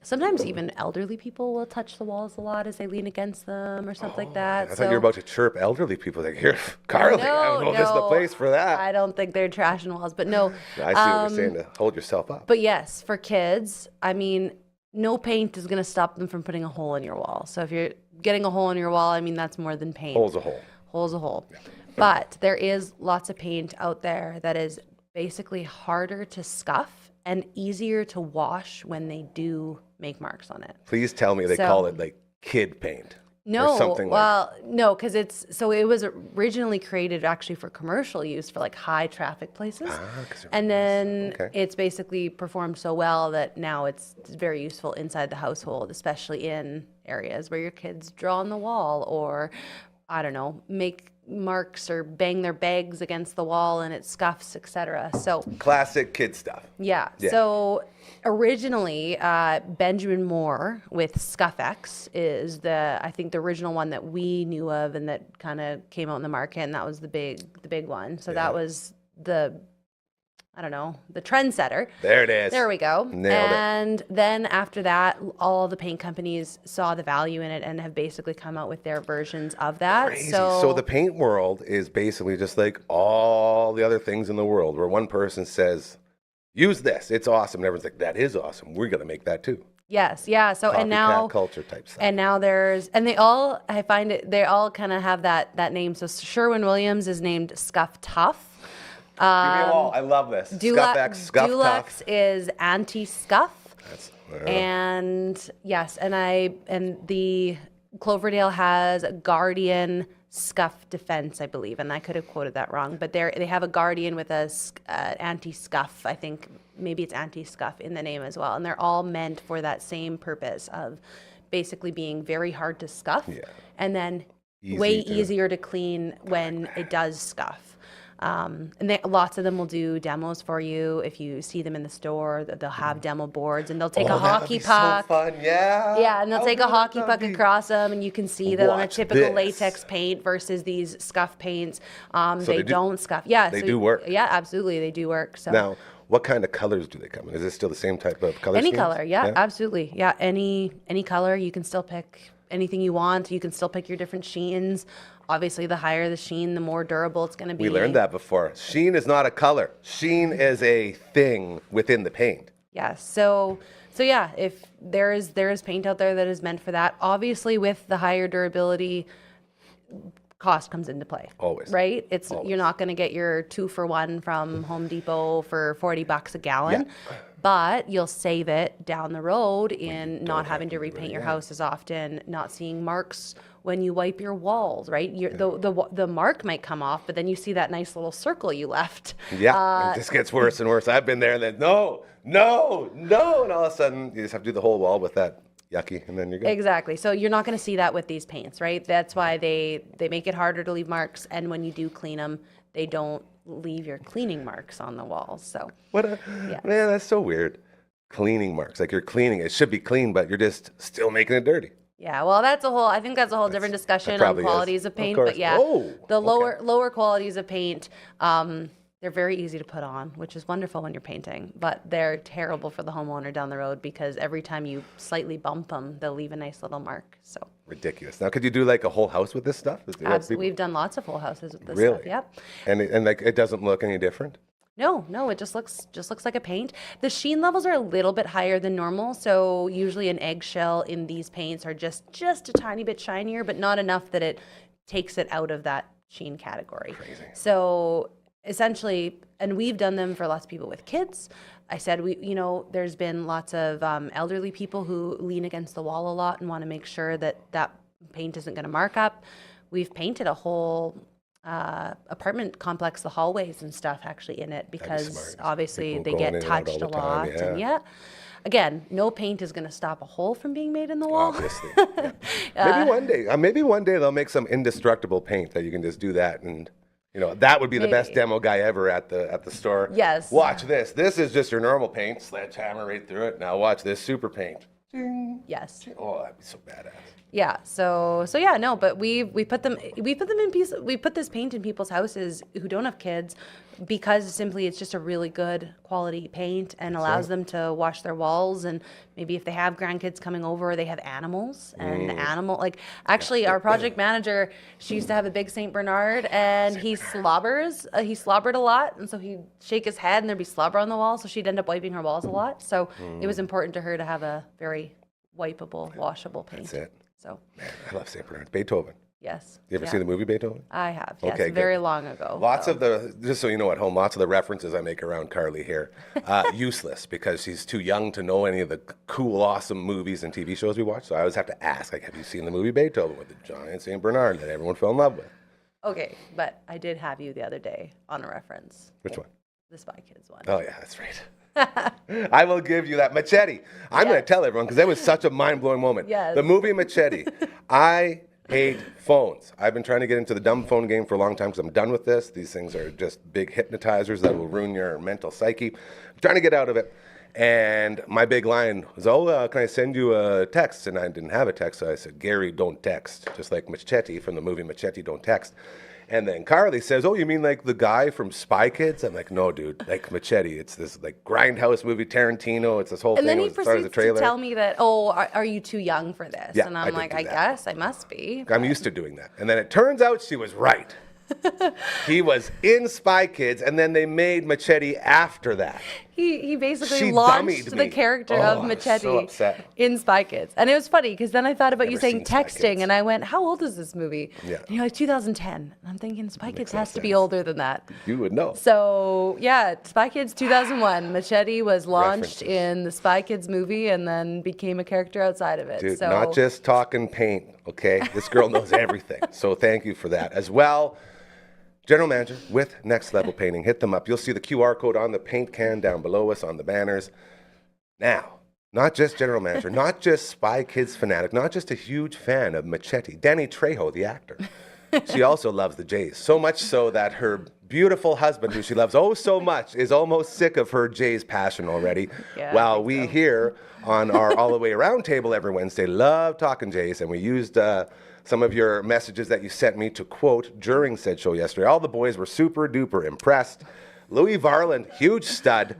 Sometimes even elderly people will touch the walls a lot as they lean against them or something like that. I thought you were about to chirp elderly people. Like, here, Carly, I don't know if this is the place for that. I don't think they're trashing walls, but no. I see what you're saying, to hold yourself up. But yes, for kids, I mean, no paint is going to stop them from putting a hole in your wall. So if you're getting a hole in your wall, I mean, that's more than paint. Hole's a hole. Hole's a hole. Yeah. But there is lots of paint out there that is basically harder to scuff and easier to wash when they do make marks on it. Please tell me they call it like kid paint. No, or something no, because it was originally created actually for commercial use for like high traffic places, and then it's basically performed so well that now it's very useful inside the household, especially in areas where your kids draw on the wall or, I don't know, make marks or bang their bags against the wall and it scuffs, etc. So classic kid stuff. Yeah. So originally, Benjamin Moore with Scuff-X is I think the original one that we knew of and that kind of came out in the market, and that was the big one. So that was the trendsetter. There it is. There we go. Nailed it. And then after that, all the paint companies saw the value in it and have basically come out with their versions of that. Crazy. So the paint world is basically just like all the other things in the world, where one person says, use this, it's awesome. And everyone's like, that is awesome. We're going to make that too. Yes, yeah. So and now culture type stuff. And now they all kind of have that name. So Sherwin-Williams is named Scuff Tough. Give me a wall. I love this. Scuff-X, Scuff Dulux Tough. is anti-scuff. And yes, and the Cloverdale has Guardian Scuff Defense, I believe, and I could have quoted that wrong, but they have a Guardian with a anti-scuff. I think maybe it's anti-scuff in the name as well, and they're all meant for that same purpose of basically being very hard to scuff, and then easier to clean when it does scuff. And lots of them will do demos for you. If you see them in the store, they'll have demo boards, and they'll take a hockey puck. So fun, yeah. Yeah, and they'll take a hockey puck across them, and you can see that on a typical latex paint versus these scuff paints. They don't scuff. Yeah, they do work. Yeah, absolutely, they do work. So now, what kind of colors do they come in? Is it still the same type of color? Any color, yeah, absolutely. Yeah, any color. You can still pick anything you want. You can still pick your different sheens. Obviously, the higher the sheen, the more durable it's going to be. We learned that before. Sheen is not a color. Sheen is a thing within the paint. Yeah. So yeah, if there is paint out there that is meant for that, obviously with the higher durability, cost comes into play. Always. Right? You're not going to get your 2-for-1 from Home Depot for $40 a gallon. Yeah. But you'll save it down the road in not having to repaint your house as often, not seeing marks when you wipe your walls, right? The mark might come off, but then you see that nice little circle you left. Yeah, it just gets worse and worse. I've been there, and then no, and all of a sudden you just have to do the whole wall with that yucky, and then you're good. Exactly. So you're not going to see that with these paints, right? That's why they make it harder to leave marks, and when you do clean them, they don't leave your cleaning marks on the walls. So man, that's so weird. Cleaning marks, like you're cleaning it should be clean, but you're just still making it dirty. Yeah, well, I think that's a whole different discussion on qualities of paint. But yeah, lower qualities of paint, they're very easy to put on, which is wonderful when you're painting. But they're terrible for the homeowner down the road because every time you slightly bump them, they'll leave a nice little mark. So ridiculous. Now, could you do like a whole house with this stuff? Absolutely, we've done lots of whole houses with this really? stuff. Yep. And like it doesn't look any different. No, it just looks like a paint. The sheen levels are a little bit higher than normal, so usually an eggshell in these paints are just a tiny bit shinier, but not enough that it takes it out of that sheen category. Crazy. So essentially, and we've done them for lots of people with kids. I said there's been lots of elderly people who lean against the wall a lot and want to make sure that paint isn't going to mark up. We've painted a whole apartment complex, the hallways and stuff actually in it, because obviously they get touched a lot. And again, no paint is going to stop a hole from being made in the wall. Obviously. Maybe one day they'll make some indestructible paint that you can just do that, and that would be the best demo guy ever at the store. Yes. Watch this. This is just your normal paint. Sledgehammer right through it. Now watch this super paint. Ding. Yes. Oh, that'd be so badass. Yeah. So yeah, no, but we put them in piece. We put this paint in people's houses who don't have kids because simply it's just a really good quality paint and allows them to wash their walls. And maybe if they have grandkids coming over, they have animals and actually our project manager, she used to have a big Saint Bernard and he slobbers. He slobbered a lot, and so he'd shake his head and there'd be slobber on the wall. So she'd end up wiping her walls a lot. So it was important to her to have a very wipeable, washable paint. That's it. So Man, I love St. Bernard. Beethoven. yes. You ever seen the movie Beethoven? I have. Yes, Okay, very good. long ago. Lots so. of the, just so you know at home, lots of the references I make around Carly here, useless because she's too young to know any of the cool, awesome movies and TV shows we watch. So I always have to ask, like, have you seen the movie Beethoven with the giant St. Bernard that everyone fell in love with? Okay, but I did have you the other day on a reference. Which one? The Spy Kids one. Oh, yeah, that's right. I will give you that. Machete. I'm going to tell everyone because that was such a mind-blowing moment. Yes. The movie Machete. I hate phones. I've been trying to get into the dumb phone game for a long time because I'm done with this. These things are just big hypnotizers that will ruin your mental psyche. I'm trying to get out of it. And my big line was, can I send you a text? And I didn't have a text, so I said, Gary, don't text. Just like Machete from the movie Machete, don't text. And then Carly says, you mean like the guy from Spy Kids? I'm like, no, dude, like Machete. It's this like grindhouse movie, Tarantino. It's this whole And thing. then he It started as a proceeds to trailer. tell me that, are you too young for this? Yeah, and I I'm did like, do I that. guess I must be. I'm used to doing that. And then it turns out she was right. He was in Spy Kids, and then they made Machete after that. He basically She launched dummied the me. character Oh, of I'm Machete so upset. in Spy Kids. And it was funny because then I thought about you Never saying seen Spy texting, Kids. and I went, how old is this movie? Yeah. And you're like, 2010. And I'm thinking, Spy Kids no has to be sense. older than that. You would know. So, yeah, Spy Kids 2001. Machete was launched References. in the Spy Kids movie and then became a character outside of it. Dude, so, not just talking paint, okay? This girl knows everything. So thank you for that. As well, General Manager with Next Level Painting. Hit them up. You'll see the QR code on the paint can down below us on the banners. Now, not just General Manager, not just Spy Kids fanatic, not just a huge fan of Machete. Danny Trejo, the actor. She also loves the Jays, so much so that her beautiful husband, who she loves so much, is almost sick of her Jays passion already. Yeah, I While think we so. here on our All the Way Around table every Wednesday love talking Jays, and we used some of your messages that you sent me to quote during said show yesterday. All the boys were super duper impressed. Louis Varland, huge stud.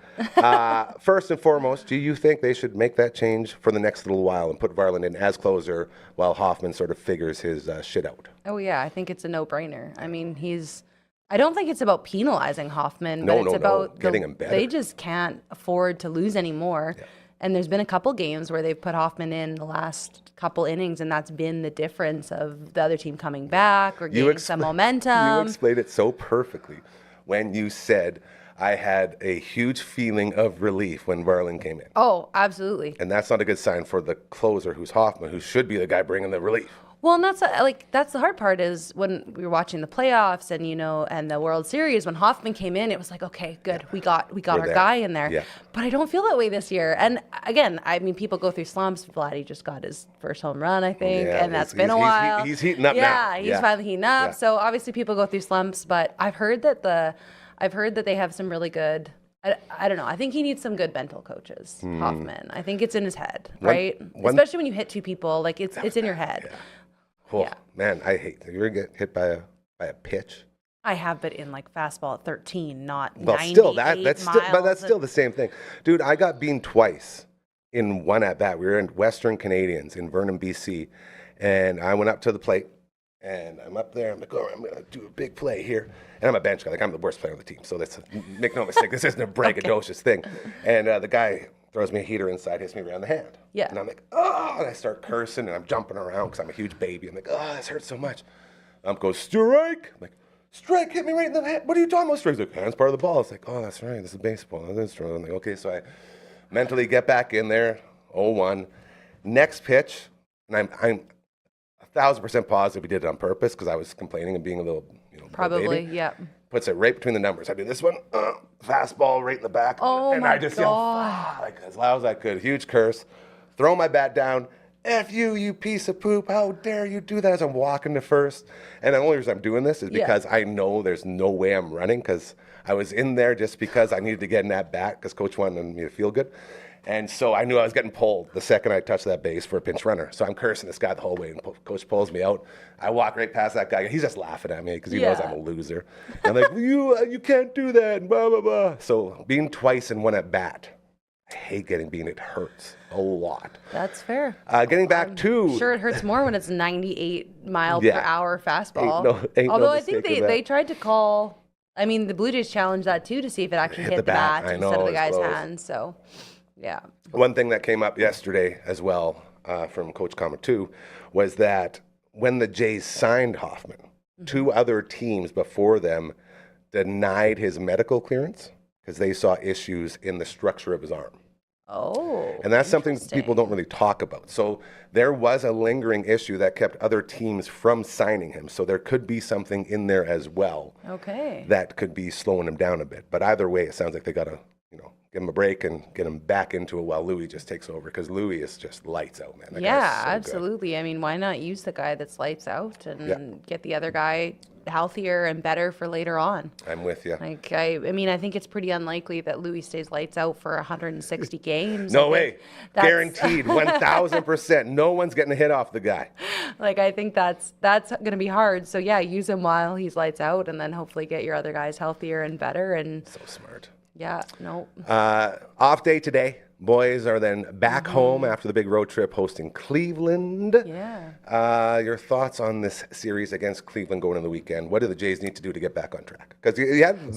First and foremost, do you think they should make that change for the next little while and put Varland in as closer while Hoffman sort of figures his shit out? Oh, yeah, I think it's a no-brainer. I mean, I don't think it's about penalizing Hoffman, No, but it's no, about getting him better. They just can't afford to lose anymore. Yeah. And there's been a couple games where they've put Hoffman in the last couple innings, and that's been the difference of the other team coming back or gaining some momentum. You explained it so perfectly when you said, I had a huge feeling of relief when Varland came in. Oh, absolutely. And that's not a good sign for the closer, who's Hoffman, who should be the guy bringing the relief. Well, and that's the hard part is when we were watching the playoffs and and the World Series, when Hoffman came in, it was like, okay, good, we got our there. guy in there. Yeah. But I don't feel that way this year. And again, I mean, people go through slumps. Vladdy just got his first home run, I think, Yeah, and that's he's- been a he's- while. he's heating up now. Yeah, he's Yeah. finally heating up. Yeah. So obviously, people go through slumps. But I've heard that they have some really good. I don't know. I think he needs some good mental coaches, Hoffman. I think it's in his head, right? Especially when you hit two people, like it's in your head. Yeah. Oh, Yeah. man, I hate. You ever get hit by a pitch? I have, but in like fastball at 13, not Well, 98 still that's still, but miles that's still the same thing, dude. I got beamed twice in one at bat. We were in Western Canadians in Vernon, BC, and I went up to the plate, and I'm up there. I'm like, I'm gonna do a big play here, and I'm a bench guy. Like I'm the worst player on the team, so that's make no mistake. This isn't a braggadocious thing. And the guy throws me a heater inside, hits me around the hand. Yeah. And I'm like, oh, and I start cursing, and I'm jumping around because I'm a huge baby. I'm like, oh, this hurts so much. Goes, strike. I'm like, strike, hit me right in the head. What are you talking about, strike? He's like, hand's part of the ball. It's like, oh, that's right. This is baseball. That's true. I'm like, okay. So I mentally get back in there, 0-1. Next pitch, and I'm 1,000% positive he did it on purpose because I was complaining and being a little, Probably, baby. yeah. Puts it right between the numbers. I do this one, fastball right in the back. Oh, and my I just yell, "Fuck," like as loud as I could. Huge curse. Throw my bat down. F you, you piece of poop. How dare you do that as I'm walking to first? And the only reason I'm doing this is because I know there's no way I'm running because I was in there just because I needed to get in that bat because coach wanted me to feel good. And so I knew I was getting pulled the second I touched that base for a pinch runner. So I'm cursing this guy the whole way, and coach pulls me out. I walk right past that guy. He's just laughing at me because he knows I'm a loser. I'm like, you can't do that, and blah, blah, blah. So being twice in one at bat, I hate getting beat. It hurts a lot. That's fair. Getting back to... Sure, it hurts more when it's 98 mile per hour fastball. Ain't Although no I think mistake in they tried to call... I mean, the Blue Jays challenged that too to see if it actually hit the bat instead of the guy's hands. So, yeah. One thing that came up yesterday as well from Coach Comer was that when the Jays signed Hoffman, 2 other teams before them denied his medical clearance because they saw issues in the structure of his arm. Oh. And that's something people don't really talk about. So there was a lingering issue that kept other teams from signing him. So there could be something in there as well. Okay. That could be slowing him down a bit. But either way, it sounds like they got to, give him a break and get him back into it while Louis just takes over, because Louis is just lights out, man. That guy's so absolutely. good. I mean, why not use the guy that's lights out and get the other guy healthier and better for later on? I'm with you. Like, I mean, I think it's pretty unlikely that Louis stays lights out for 160 games. No way. Guaranteed. 1,000%. No one's getting a hit off the guy. Like, I think that's going to be hard. So, yeah, use him while he's lights out, and then hopefully get your other guys healthier and better. And so smart. Yeah, no. Off day today. Boys are then back home after the big road trip hosting Cleveland. Yeah. Your thoughts on this series against Cleveland going into the weekend? What do the Jays need to do to get back on track? Because you had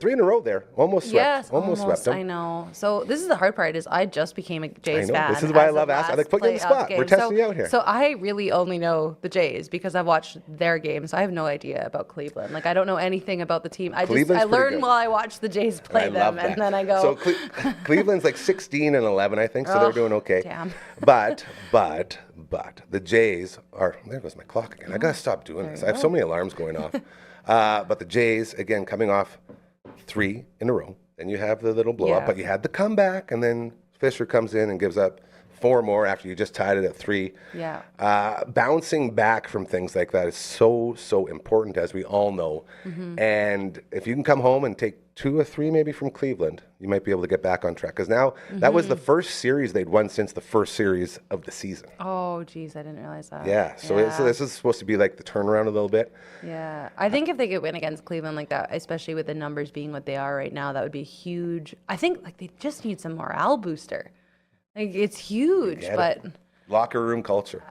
3 in a row there. Almost swept. Yes, almost swept them. I know. So this is the hard part is I just became a Jays fan. This is why I love asking. I like put you on the spot. We're testing you out here. So I really only know the Jays because I've watched their games. I have no idea about Cleveland. Like, I don't know anything about the team. I learn while I watch the Jays play them, and then I go. So Cleveland's like 16-11, I think. So they're doing okay. Damn. But the Jays are, there goes my clock again. I got to stop doing this. I have so many alarms going off. But the Jays, again, coming off 3 in a row. Then you have the little blow up, but you had the comeback, and then Fisher comes in and gives up 4 more after you just tied it at 3. Yeah. Bouncing back from things like that is so important, as we all know. And if you can come home and take 2 or 3 maybe from Cleveland, you might be able to get back on track. Because now that was the first series they'd won since the first series of the season. Oh, geez, I didn't realize that. Yeah, so this is supposed to be like the turnaround a little bit. Yeah, I think if they could win against Cleveland like that, especially with the numbers being what they are right now, that would be huge. I think like they just need some morale booster. Like, it's huge, but locker room culture.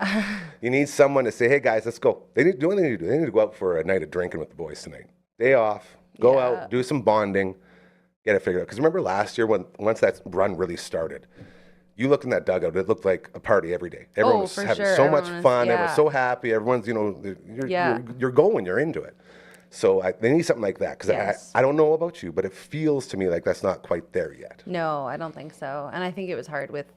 You need someone to say, "Hey guys, let's go." They need to do. They need to go out for a night of drinking with the boys tonight. Day off, go out, do some bonding, get it figured out. Because remember last year once that run really started, you looked in that dugout, it looked like a party every day. Everyone was having so much fun. Everyone was so happy. Everyone's, you're going, you're into it. So they need something like that, because I don't know about you, but it feels to me like that's not quite there yet. No, I don't think so. And I think it was hard with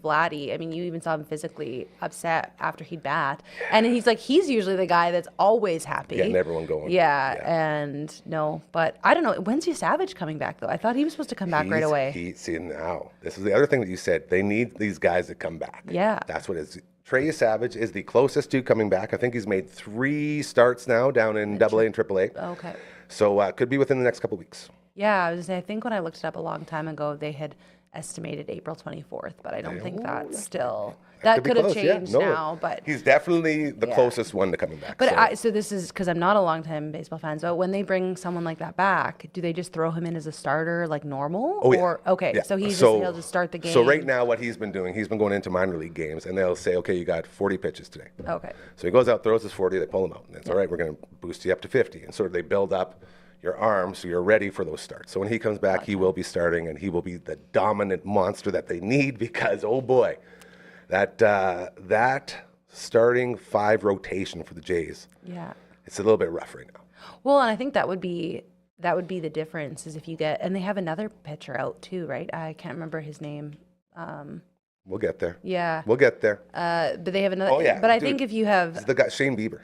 Vladdy. I mean, you even saw him physically upset after he'd bat. And he's usually the guy that's always happy. Getting everyone going. Yeah, and no, but I don't know. When's Savage coming back, though? I thought he was supposed to come back right away. See, now, this is the other thing that you said. They need these guys to come back. Yeah. That's what it is. Trey Savage is the closest to coming back. I think he's made 3 starts now down in AA and AAA. Okay. So could be within the next couple of weeks. Yeah, I was going to say, I think when I looked it up a long time ago, they had estimated April 24th, but I don't think that's still... That could have changed now, but... He's definitely the closest one to coming back. But so this is, because I'm not a long-time baseball fan, so when they bring someone like that back, do they just throw him in as a starter like normal? Oh, yeah. Or, okay, yeah. so he'll just start the game. So right now what he's been doing, he's been going into minor league games, and they'll say, okay, you got 40 pitches today. Okay. So he goes out, throws his 40, they pull him out. And it's all right, we're going to boost you up to 50. And sort of they build up your arm so you're ready for those starts. So when he comes back, he will be starting, and he will be the dominant monster that they need, because, oh boy, that starting 5 rotation for the Jays, it's a little bit rough right now. Well, and I think that would be the difference, is if you get, and they have another pitcher out too, right? I can't remember his name. We'll get there. Yeah. We'll get there. But they have another. Oh, yeah. But I think if you have the guy Shane Bieber.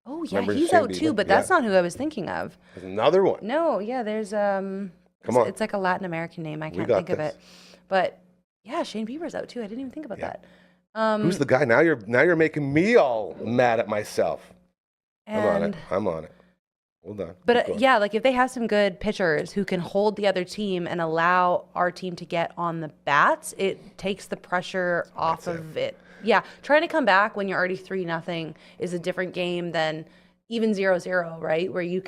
Oh yeah, Remember he's Shane out too, Bieber? but that's not who I was thinking of. There's another one. No, yeah, there's Come on. it's like a Latin American name. I can't got think of this. it. But yeah, Shane Bieber's out too. I didn't even think about that. Who's the guy? Now you're making me all mad at myself. I'm on it. Hold on. But Keep going. yeah, like if they have some good pitchers who can hold the other team and allow our team to get on the bats, it takes the pressure off of it. Yeah, trying to come back when you're already 3-0 is a different game than even 0-0, right? Where you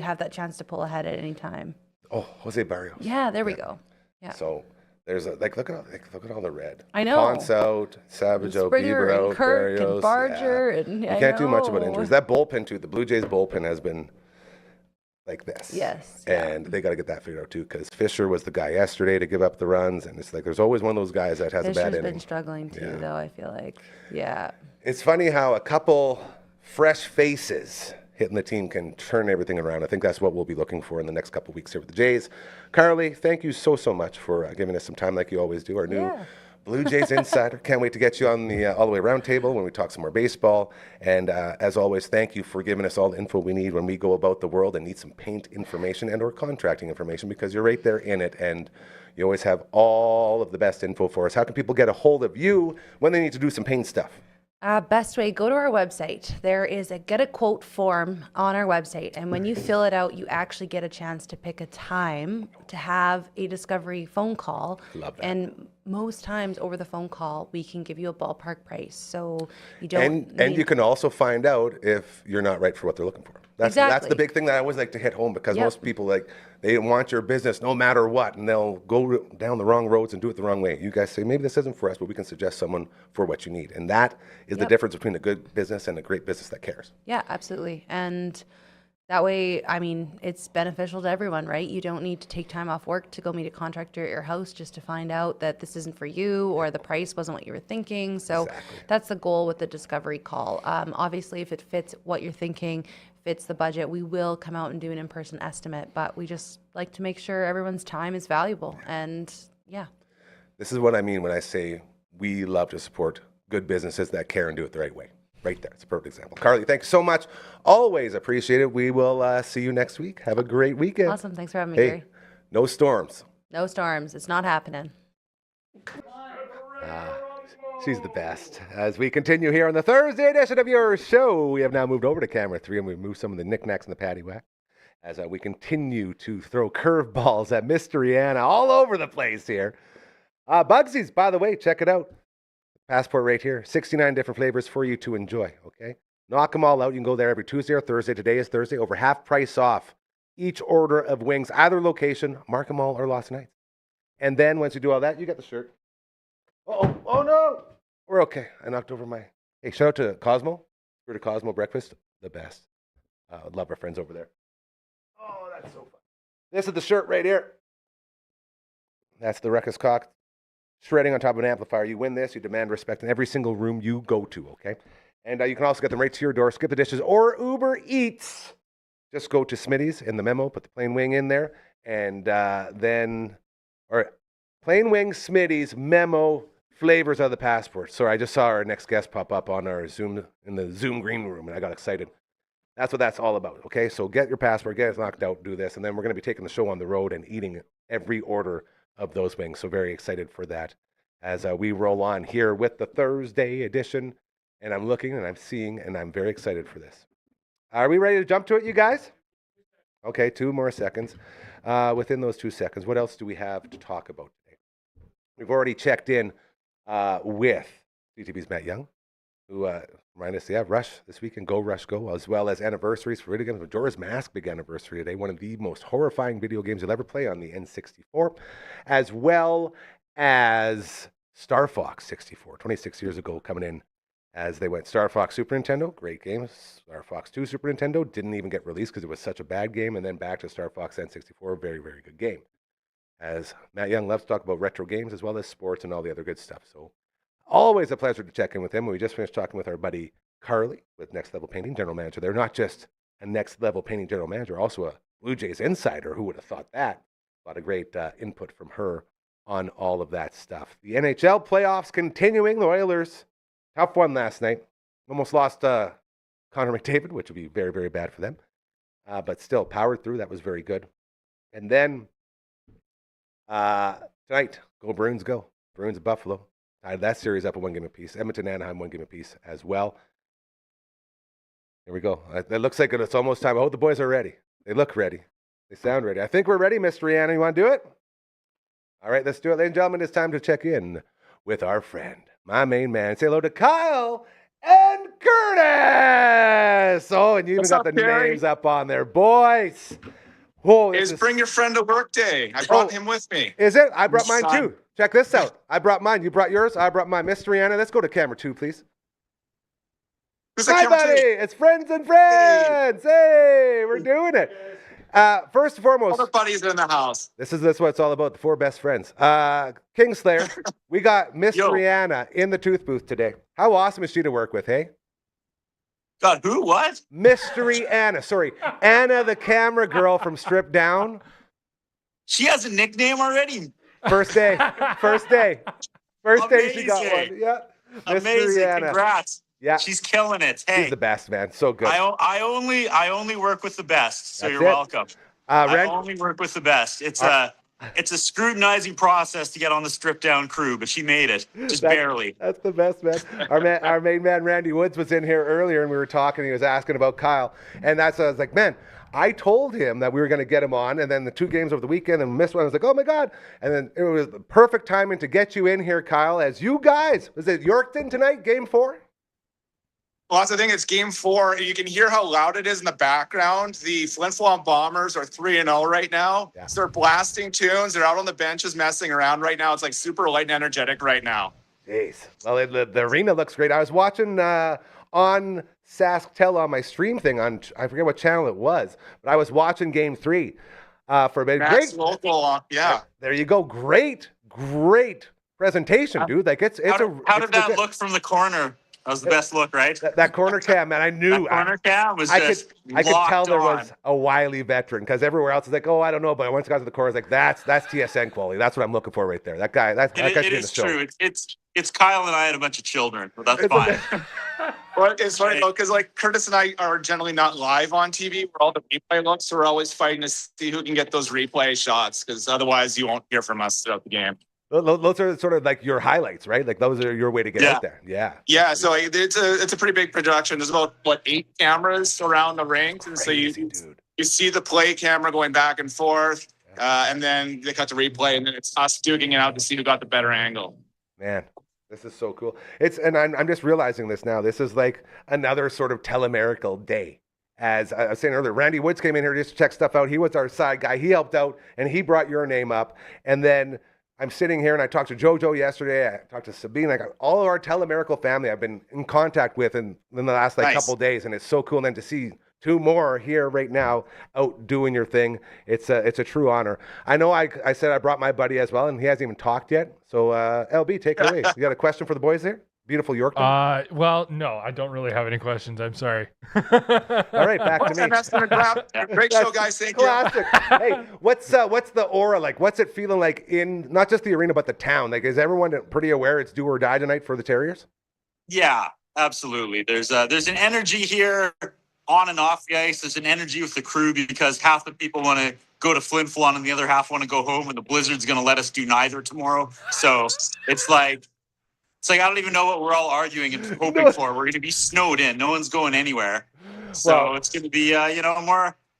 have that chance to pull ahead at any time. Oh, Jose Barrios. Yeah, there we go. Yeah. So there's look at all the red. I know. Ponce out, Savage out, Springer Bieber and out, Kirk Barrios. and Barger and you I can't do much about know. injuries. That bullpen too. The Blue Jays bullpen has been like this. Yes. Yeah. And they got to get that figured out too, because Fisher was the guy yesterday to give up the runs, and it's like there's always one of those guys that has a bad Fisher's inning. been struggling too, though, I feel like. Yeah. It's funny how a couple fresh faces hitting the team can turn everything around. I think that's what we'll be looking for in the next couple of weeks here with the Jays. Carly, thank you so much for giving us some time like you always do. Our new Blue Jays insider. Can't wait to get you on the all the way round table when we talk some more baseball. And as always, thank you for giving us all the info we need when we go about the world and need some paint information and or contracting information, because you're right there in it and you always have all of the best info for us. How can people get a hold of you when they need to do some paint stuff? Best way, go to our website. There is a get a quote form on our website. And when you fill it out, you actually get a chance to pick a time to have a discovery phone call. Love that. And most times over the phone call, we can give you a ballpark price. So you don't. And you can also find out if you're not right for what they're looking for. That's Exactly. the big thing that I always like to hit home, because Yep. most people they want your business no matter what, and they'll go down the wrong roads and do it the wrong way. You guys say, maybe this isn't for us, but we can suggest someone for what you need. And that is the Yep. difference between a good business and a great business that cares. Yeah, absolutely. And that way, I mean, it's beneficial to everyone, right? You don't need to take time off work to go meet a contractor at your house just to find out that this isn't for you or the price wasn't what you were thinking. So that's the goal with the discovery call. Obviously, if it fits what you're thinking, fits the budget, we will come out and do an in-person estimate, but we just like to make sure everyone's time is valuable. And yeah. This is what I mean when I say we love to support good businesses that care and do it the right way. Right there. It's a perfect example. Carly, thanks so much. Always appreciate it. We will see you next week. Have a great weekend. Awesome. Thanks for having me, Hey, Gary. no storms. No storms. It's not happening. She's the best. As we continue here on the Thursday edition of your show, we have now moved over to camera 3 and we've moved some of the knickknacks in the patty whack as we continue to throw curveballs at Mystery Anna all over the place here. Bugsies, by the way, check it out. Passport right here. 69 different flavors for you to enjoy, okay? Knock them all out. You can go there every Tuesday or Thursday. Today is Thursday. Over half price off each order of wings, either location, Mark 'em all or Lost Nights. And then once you do all that, you get the shirt. Oh no! We're okay. I knocked over my... Hey, shout out to Cosmo. We're to Cosmo Breakfast. The best. Love our friends over there. Oh, that's so fun. This is the shirt right here. That's the Ruckus Cock shredding on top of an amplifier. You win this, you demand respect in every single room you go to, okay? And you can also get them right to your door. Skip the dishes or Uber Eats. Just go to Smitty's in the memo, put the plain wing in there, and plain wing, Smitty's, memo, flavors of the passport. Sorry, I just saw our next guest pop up on our Zoom, in the Zoom green room, and I got excited. That's what that's all about, okay? So get your passport, get it knocked out, do this, and then we're going to be taking the show on the road and eating every order of those wings. So very excited for that as we roll on here with the Thursday edition. And I'm looking and I'm seeing, and I'm very excited for this. Are we ready to jump to it, you guys? Okay, 2 more seconds. Within those 2 seconds, what else do we have to talk about today? We've already checked in with CTV's Matt Young, who reminded us, Rush this weekend, Go Rush Go, as well as anniversaries for video games. Majora's Mask big anniversary today, one of the most horrifying video games you'll ever play on the N64, as well as Star Fox 64, 26 years ago coming in as they went Star Fox Super Nintendo, great game. Star Fox 2 Super Nintendo didn't even get released because it was such a bad game, and then back to Star Fox N64, very, very good game. As Matt Young loves to talk about retro games as well as sports and all the other good stuff. So always a pleasure to check in with him. We just finished talking with our buddy Carly with Next Level Painting, general manager. They're not just a Next Level Painting general manager, also a Blue Jays insider. Who would have thought that? A lot of great input from her on all of that stuff. The NHL playoffs continuing. The Oilers, tough one last night. Almost lost Connor McDavid, which would be very, very bad for them. But still powered through. That was very good. And then tonight, go Bruins go. Bruins at Buffalo. Tied that series up at 1 game apiece. Edmonton, Anaheim, 1 game apiece as well. Here we go. It looks like it's almost time. I hope the boys are ready. They look ready. They sound ready. I think we're ready, Miss Rihanna. You want to do it? All right, let's do it. Ladies and gentlemen, it's time to check in with our friend, my main man. Say hello to Kyle and Curtis. Oh, and you even got the names up on there. Boys. Whoa, It's Bring Your Friend to Work Day. I brought him with me. Is it? I brought mine too. Check this out. I brought mine. You brought yours. I brought mine. Miss Rihanna, let's go to camera 2, please. Who's Hi, buddy. It's friends and friends. Hey, we're doing it. First and foremost, All the buddies in the house. this is what it's all about. The 4 best friends. Kingslayer, we got Miss Yo. Rihanna in the tooth booth today. How awesome is she to work with? Hey, God, who? What? Mystery Anna. Sorry, Anna, the camera girl from Strip Down. She has a nickname already. First day. First day. First day she got Amazing. one. Yeah. Amazing. Rihanna. Congrats. Yeah. She's killing it. Hey, She's the best, man. So good. I only work with the best, so That's you're it. welcome. I Rand, only work with the best. It's a scrutinizing process to get on the Strip Down crew, but she made it just barely. That's the best, man. Our main man, Randy Woods, was in here earlier, and we were talking. He was asking about Kyle, and I was like, man, I told him that we were going to get him on, and then the 2 games over the weekend, and missed one. I was like, oh my God. And then it was the perfect timing to get you in here, Kyle, as you guys, was it Yorkton tonight, game 4? Well, that's the thing. It's game 4. You can hear how loud it is in the background. The Flin Flon Bombers are 3-0 right now. Yeah. So they're blasting tunes. They're out on the benches messing around right now. It's like super light and energetic right now. Jeez. Well, the arena looks great. I was watching on SaskTel on my stream thing on, I forget what channel it was, but I was watching game 3 for a bit. Max Great. local on. Yeah. There you go. Great presentation, dude. Like it's How did that look from the corner? That was the best look, right? that corner cam, man. I knew That corner cam was I just could tell there locked was a wily veteran, because everywhere else is like, oh, I don't know, but once I got to the corner, I was like, that's TSN quality. That's what I'm looking for right there. That guy, that guy should It be in the is show. true. It's Kyle and I had a bunch of children, but that's fine. But it's funny though, because like Curtis and I are generally not live on TV where all the replay looks. So we're always fighting to see who can get those replay shots, because otherwise you won't hear from us throughout the game. Those are sort of like your highlights, right? Like those are your way to get out there. Yeah. Yeah, so it's a pretty big production. There's about 8 cameras around the rink, and so Crazy, dude. you see the play camera going back and forth, and then they cut to replay, and then it's us duking it out to see who got the better angle. Man, this is so cool. And I'm just realizing this now. This is like another sort of telemerical day. As I was saying earlier, Randy Woods came in here just to check stuff out. He was our side guy. He helped out, and he brought your name up. And then I'm sitting here, and I talked to JoJo yesterday. I talked to Sabine. I got all of our telemerical family I've been in contact with in the last Nice. couple of days, and it's so cool. And then to see 2 more here right now out doing your thing, it's a true honor. I know I said I brought my buddy as well, and he hasn't even talked yet. So LB, take it away. You got a question for the boys there? Beautiful Yorkton. Well, no, I don't really have any questions. I'm sorry. All right, back to me. And that's been a great show, guys. Thank you. Classic. Hey, what's the aura like? What's it feeling like in not just the arena but the town? Like, is everyone pretty aware it's do or die tonight for the Terriers? Yeah, absolutely. There's an energy here on and off the ice. There's an energy with the crew because half the people want to go to Flin Flon and the other half want to go home, and the blizzard's going to let us do neither tomorrow. So it's like I don't even know what we're all arguing and hoping for. We're going to be snowed in. No one's going anywhere. So it's going to be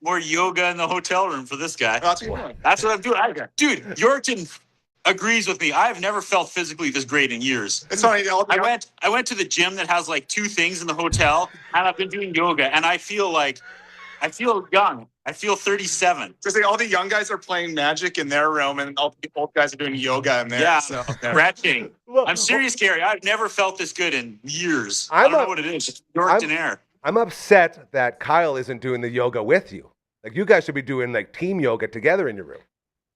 more yoga in the hotel room for this guy. That's what That's what I'm doing. Dude, Yorkton agrees with me. I've never felt physically this great in years. It's funny. I went to the gym that has like 2 things in the hotel, and I've been doing yoga, and I feel young. I feel 37. Just like all the young guys are playing Magic in their room, and all the old guys are doing yoga in there. Yeah, So, stretching. I'm serious, Gary. I've never felt this good in years. I don't know what it is. It's Yorkton air. I'm upset that Kyle isn't doing the yoga with you. Like, you guys should be doing like team yoga together in your room.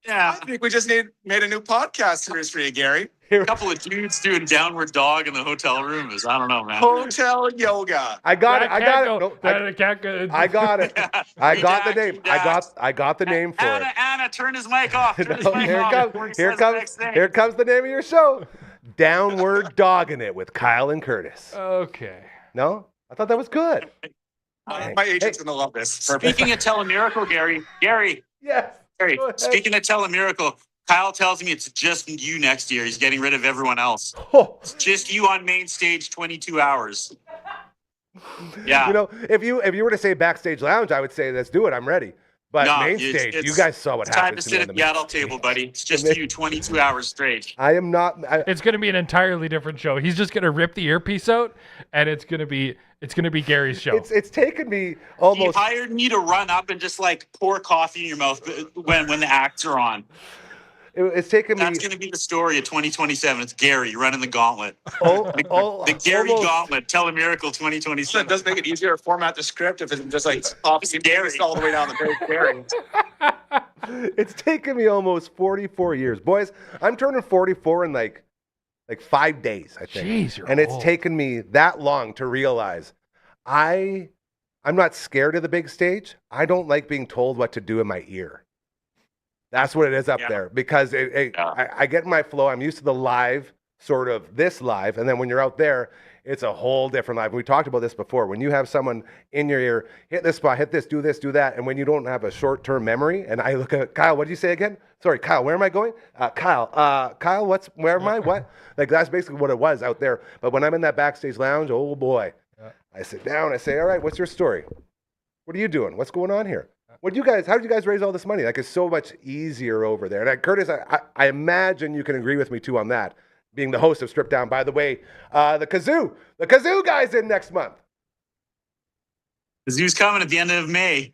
Yeah, I think we just made a new podcast series for you, Gary. a couple of dudes doing downward dog in the hotel room is, I don't know, man. Hotel yoga. I got it. I got it. No, That can't go. I got it. I got the name. Redact. I got the name for it. Anna, turn his mic off. Turn his No, mic here off. it before he comes. Here says the next comes. thing. Here comes the name of your show. Downward Dogging It with Kyle and Curtis. Okay. No, I thought that was good. My agent's going to love this. Perfect. Speaking of telemiracle, Gary, Yes. Gary, Go ahead. speaking of telemiracle, Kyle tells me it's just you next year. He's getting rid of everyone else. Oh, It's just you on main stage 22 hours. Yeah. You know, if you were to say backstage lounge, I would say let's do it. I'm ready. But No, main it's- stage, you it's- guys saw what It's time happened to to me sit on at the the main adult stage. table, buddy. It's just you 22 hours straight. I am not. It's going to be an entirely different show. He's just going to rip the earpiece out, and it's going to be Gary's show. It's taken me He almost. hired me to run up and just like pour coffee in your mouth when the acts are on. It's taken me. That's going to be the story of 2027. It's Gary running the gauntlet. The Gary almost, Gauntlet, Telemiracle So 2027. it does make it easier to format the script if it's just like coffee Gary. all the way down the page. Gary. It's taken me almost 44 years, boys. I'm turning 44 in like 5 days, I think. Jeez, you're and it's old. taken me that long to realize I'm not scared of the big stage. I don't like being told what to do in my ear. That's what it is up there because I get in my flow. I'm used to the live, sort of this live, and then when you're out there, it's a whole different live. We talked about this before. When you have someone in your ear, hit this spot, hit this, do that, and when you don't have a short-term memory, and I look at Kyle, what did you say again? Sorry, Kyle, where am I going? Kyle, where am I? What? Like that's basically what it was out there. But when I'm in that backstage lounge, oh boy, I sit down, I say, all right, what's your story? What are you doing? What's going on here? How did you guys raise all this money? Like, it's so much easier over there. And Curtis, I imagine you can agree with me too on that, being the host of Strip Down. By the way, the Kazoo guy's in next month. The zoo's coming at the end of May.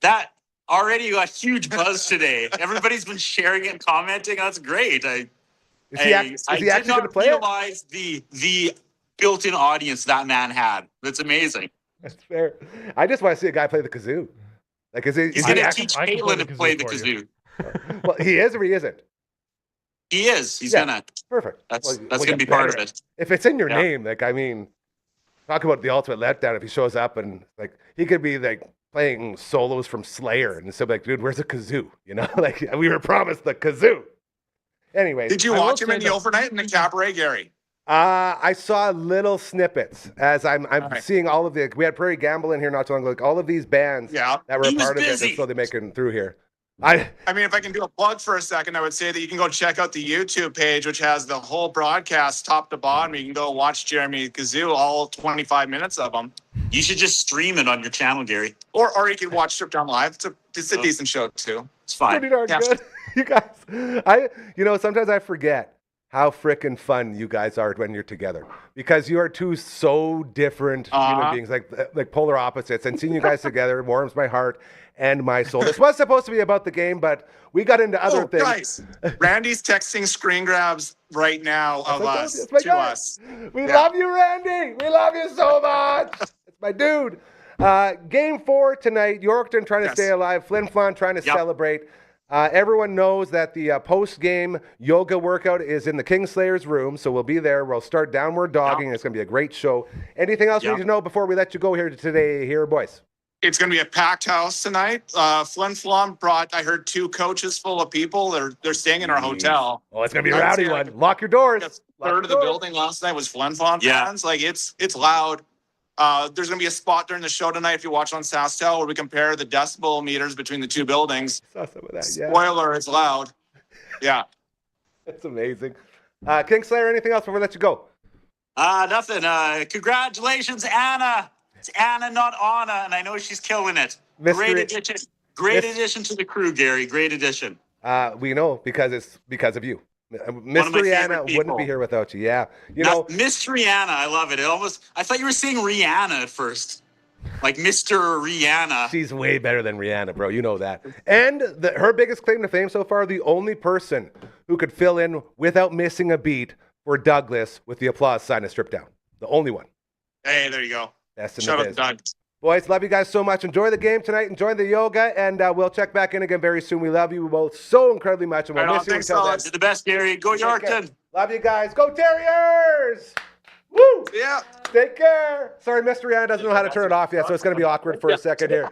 That already got huge buzz today. Everybody's been sharing it and commenting. That's great. I Is he did actually going to not play it? realize the built-in audience that man had. That's amazing. That's fair. I just want to see a guy play the kazoo. Like, He's he going to actually- teach I can Caitlin to play the kazoo kazoo. Well, he is or he isn't. He is. He's Yeah. gonna. Perfect. That's Well, going get to be part better. of it. If it's in your Yeah. name, like, I mean, talk about the ultimate letdown if he shows up and, like, he could be, like, playing solos from Slayer and so like, dude, where's the kazoo? You know, like, we were promised the kazoo. Anyway. Did you I will watch him say in the that- overnight in the cabaret, Gary? I saw little snippets as I'm right. seeing all of the. We had Prairie Gamble in here not too long ago. Like all of these bands Yeah. that were He a was part of it, busy. they're slowly making through here. I mean, if I can do a plug for a second, I would say that you can go check out the YouTube page, which has the whole broadcast top to bottom. You can go watch Jeremy Kazoo, all 25 minutes of them. You should just stream it on your channel, Gary. Or you can watch Strip Down Live. It's a decent show, too. It's fine. Pretty darn Yeah. good. You guys, sometimes I forget how frickin' fun you guys are when you're together because you are two so different human beings, like polar opposites. And seeing you guys together warms my heart and my soul. This was supposed to be about the game, but we got into other things. Guys, Randy's texting screen grabs right now of us That's my to guy. us. We Yeah. love you, Randy. We love you so much. It's my dude. Game 4 tonight. Yorkton trying to Yes. stay alive. Flin Flon trying to Yep. celebrate. Everyone knows that the post-game yoga workout is in the Kingslayer's room, so we'll be there. We'll start downward dogging. Yep. It's going to be a great show. Anything else we Yep. need to know before we let you go here today, boys? It's going to be a packed house tonight. Flin Flon brought, I heard, 2 coaches full of people. They're staying in our hotel. Oh, it's going to be a I'd rowdy say, like, one. Lock your doors. A Lock third your of the doors. building last night was Flin Flon Yeah. fans. Like, it's loud. There's going to be a spot during the show tonight, if you watch on SaskTel, where we compare the decibel meters between the 2 buildings. Saw some of that, yeah. Spoiler, it's loud. Yeah. That's amazing. Kingslayer, anything else before we let you go? Nothing. Congratulations, Anna. It's Anna, not Anna, and I know she's killing it. Mystery- Great addition. Great Mys- addition to the crew, Gary. Great addition. We know because it's because of you. of my Mystery favorite Anna wouldn't people. be here without you. Yeah. You know, Mystery Anna. I love it. I thought you were saying Rihanna at first. Like Mr. Rihanna. she's way better than Rihanna, bro. You know that. And her biggest claim to fame so far, the only person who could fill in without missing a beat for Douglas with the applause sign of Strip Down. The only one. Hey, there you go. Best in Shout the out to biz. Doug. Boys, love you guys so much. Enjoy the game tonight. Enjoy the yoga. And we'll check back in again very soon. We love you both so incredibly much. And we'll Right on. miss you Thanks, until then. fellas. You're the best, Gary. Go Take care. Yorkton. Love you guys. Go Terriers! Woo! Yeah. Take care. Sorry, Mr. Rihanna doesn't know how to turn it off yet, so it's going to be awkward for a second here.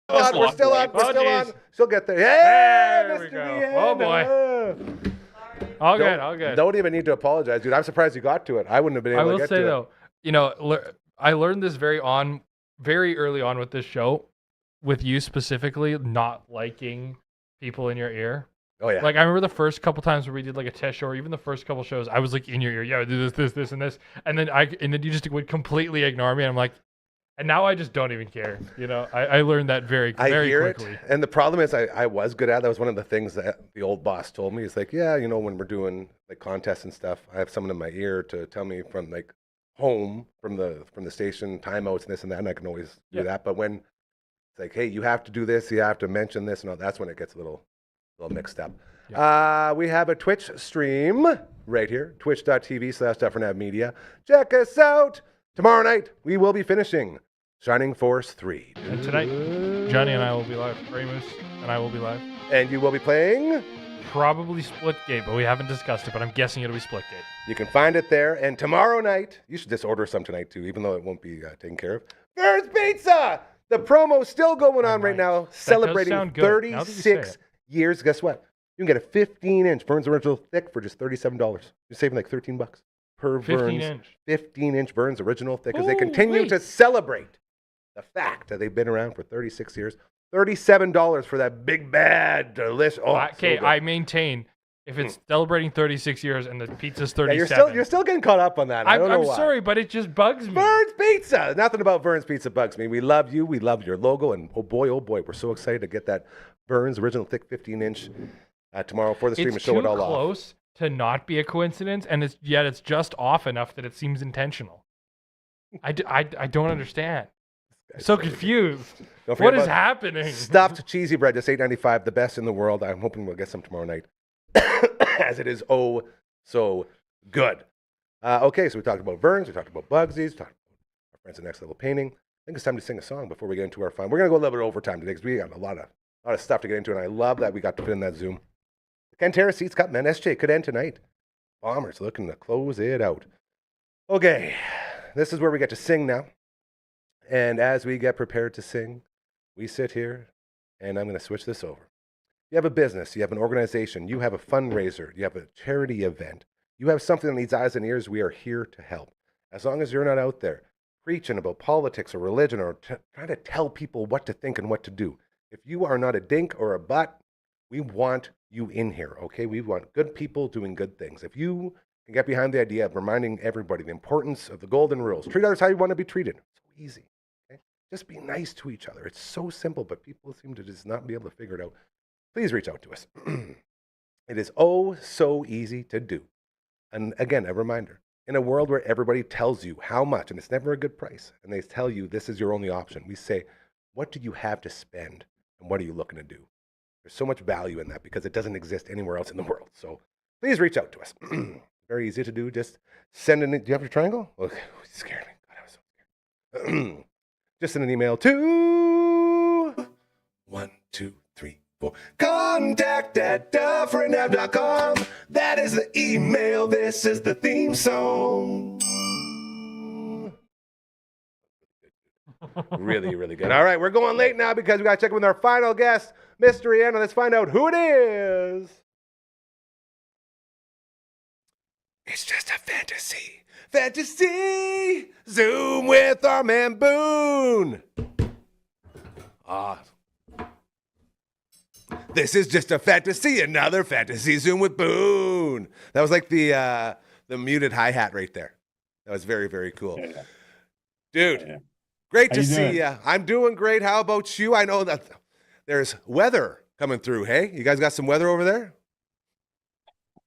We're still on. We're still on. She'll get there. Hey, There we Mr. go. Rihanna. Oh, boy. All good, all good. Don't even need to apologize, dude. I'm surprised you got to it. I wouldn't have been able I to will get say to though, I learned this very early on with this show, with you specifically not liking people in your ear. Oh yeah. Like I remember the first couple times where we did like a test show, or even the first couple shows, I was like in your ear, yeah, do this, and this, and then you just would completely ignore me. And I'm like, and now I just don't even care. I learned that very quickly. It, and the problem is I was good at it. That was one of the things that the old boss told me. Is like, yeah, when we're doing like contests and stuff, I have someone in my ear to tell me from like home from the station timeouts and this and that, and I can always do that. But when it's like, hey, you have to do this, you have to mention this, and all, that's when it gets a little mixed up. Yeah. We have a Twitch stream right here, twitch.tv/Dufferin Ave Media. Check us out. Tomorrow night, we will be finishing Shining Force 3. And tonight, Johnny and I will be live. Ray Moose and I will be live. And you will be playing? Probably Splitgate, but we haven't discussed it, but I'm guessing it'll be Splitgate. You can find it there. And tomorrow night, you should just order some tonight too, even though it won't be taken care of. Vern's Pizza! The promo's still going on right now, celebrating 36 years. Guess what? You can get a 15-inch Vern's Original Thick for just $37. You're saving like $13 per 15-inch Vern's Original Thick as they continue to celebrate the fact that they've been around for 36 years. $37 for that big, bad, delicious. Oh, okay, so I maintain if it's celebrating 36 years and the pizza's 37. Yeah, you're still getting caught up on that. I'm sorry, but it just bugs me. Vern's Pizza. Nothing about Vern's Pizza bugs me. We love you. We love your logo. And oh boy, we're so excited to get that Vern's Original Thick 15-inch tomorrow for the stream and show it all off. It's too close to not be a coincidence, and it's just off enough that it seems intentional. I don't understand. So confused. What is happening? Stuffed cheesy bread, just $8.95, the best in the world. I'm hoping we'll get some tomorrow night, as it is so good. Okay, so we talked about Vern's, we talked about Bugsy's, we talked about our friends at Next Level Painting. I think it's time to sing a song before we get into our fun. We're gonna go a little bit overtime today because we got a lot of stuff to get into, and I love that we got to fit in that Zoom. The Kentera Seats Cup, man, SJ could end tonight. Bombers looking to close it out. Okay, this is where we get to sing now. And as we get prepared to sing, we sit here, and I'm going to switch this over. You have a business, you have an organization, you have a fundraiser, you have a charity event, you have something that needs eyes and ears, we are here to help. As long as you're not out there preaching about politics or religion or trying to tell people what to think and what to do. If you are not a dink or a butt, we want you in here, okay? We want good people doing good things. If you can get behind the idea of reminding everybody the importance of the golden rules, treat others how you want to be treated. So easy. Just be nice to each other. It's so simple, but people seem to just not be able to figure it out. Please reach out to us. It is so easy to do. And again, a reminder, in a world where everybody tells you how much, and it's never a good price, and they tell you this is your only option, we say, what do you have to spend, and what are you looking to do? There's so much value in that because it doesn't exist anywhere else in the world. So please reach out to us. Very easy to do. Just send an, do you have your triangle? Oh, scared me. God, I was so scared. Just send an email to 1, 2, 3, 4. contact@dufferinave.com. That is the email. This is the theme song. Really, really good. All right, we're going late now because we got to check in with our final guest, Mystery Anna. Let's find out who it is. It's just a fantasy. Fantasy! Zoom with our man Boone. This is just a fantasy, another fantasy Zoom with Boone. That was like the muted hi-hat right there. That was very, very cool. Yeah. Dude, great to see you. I'm doing great. How about you? I know that there's weather coming through. Hey, you guys got some weather over there?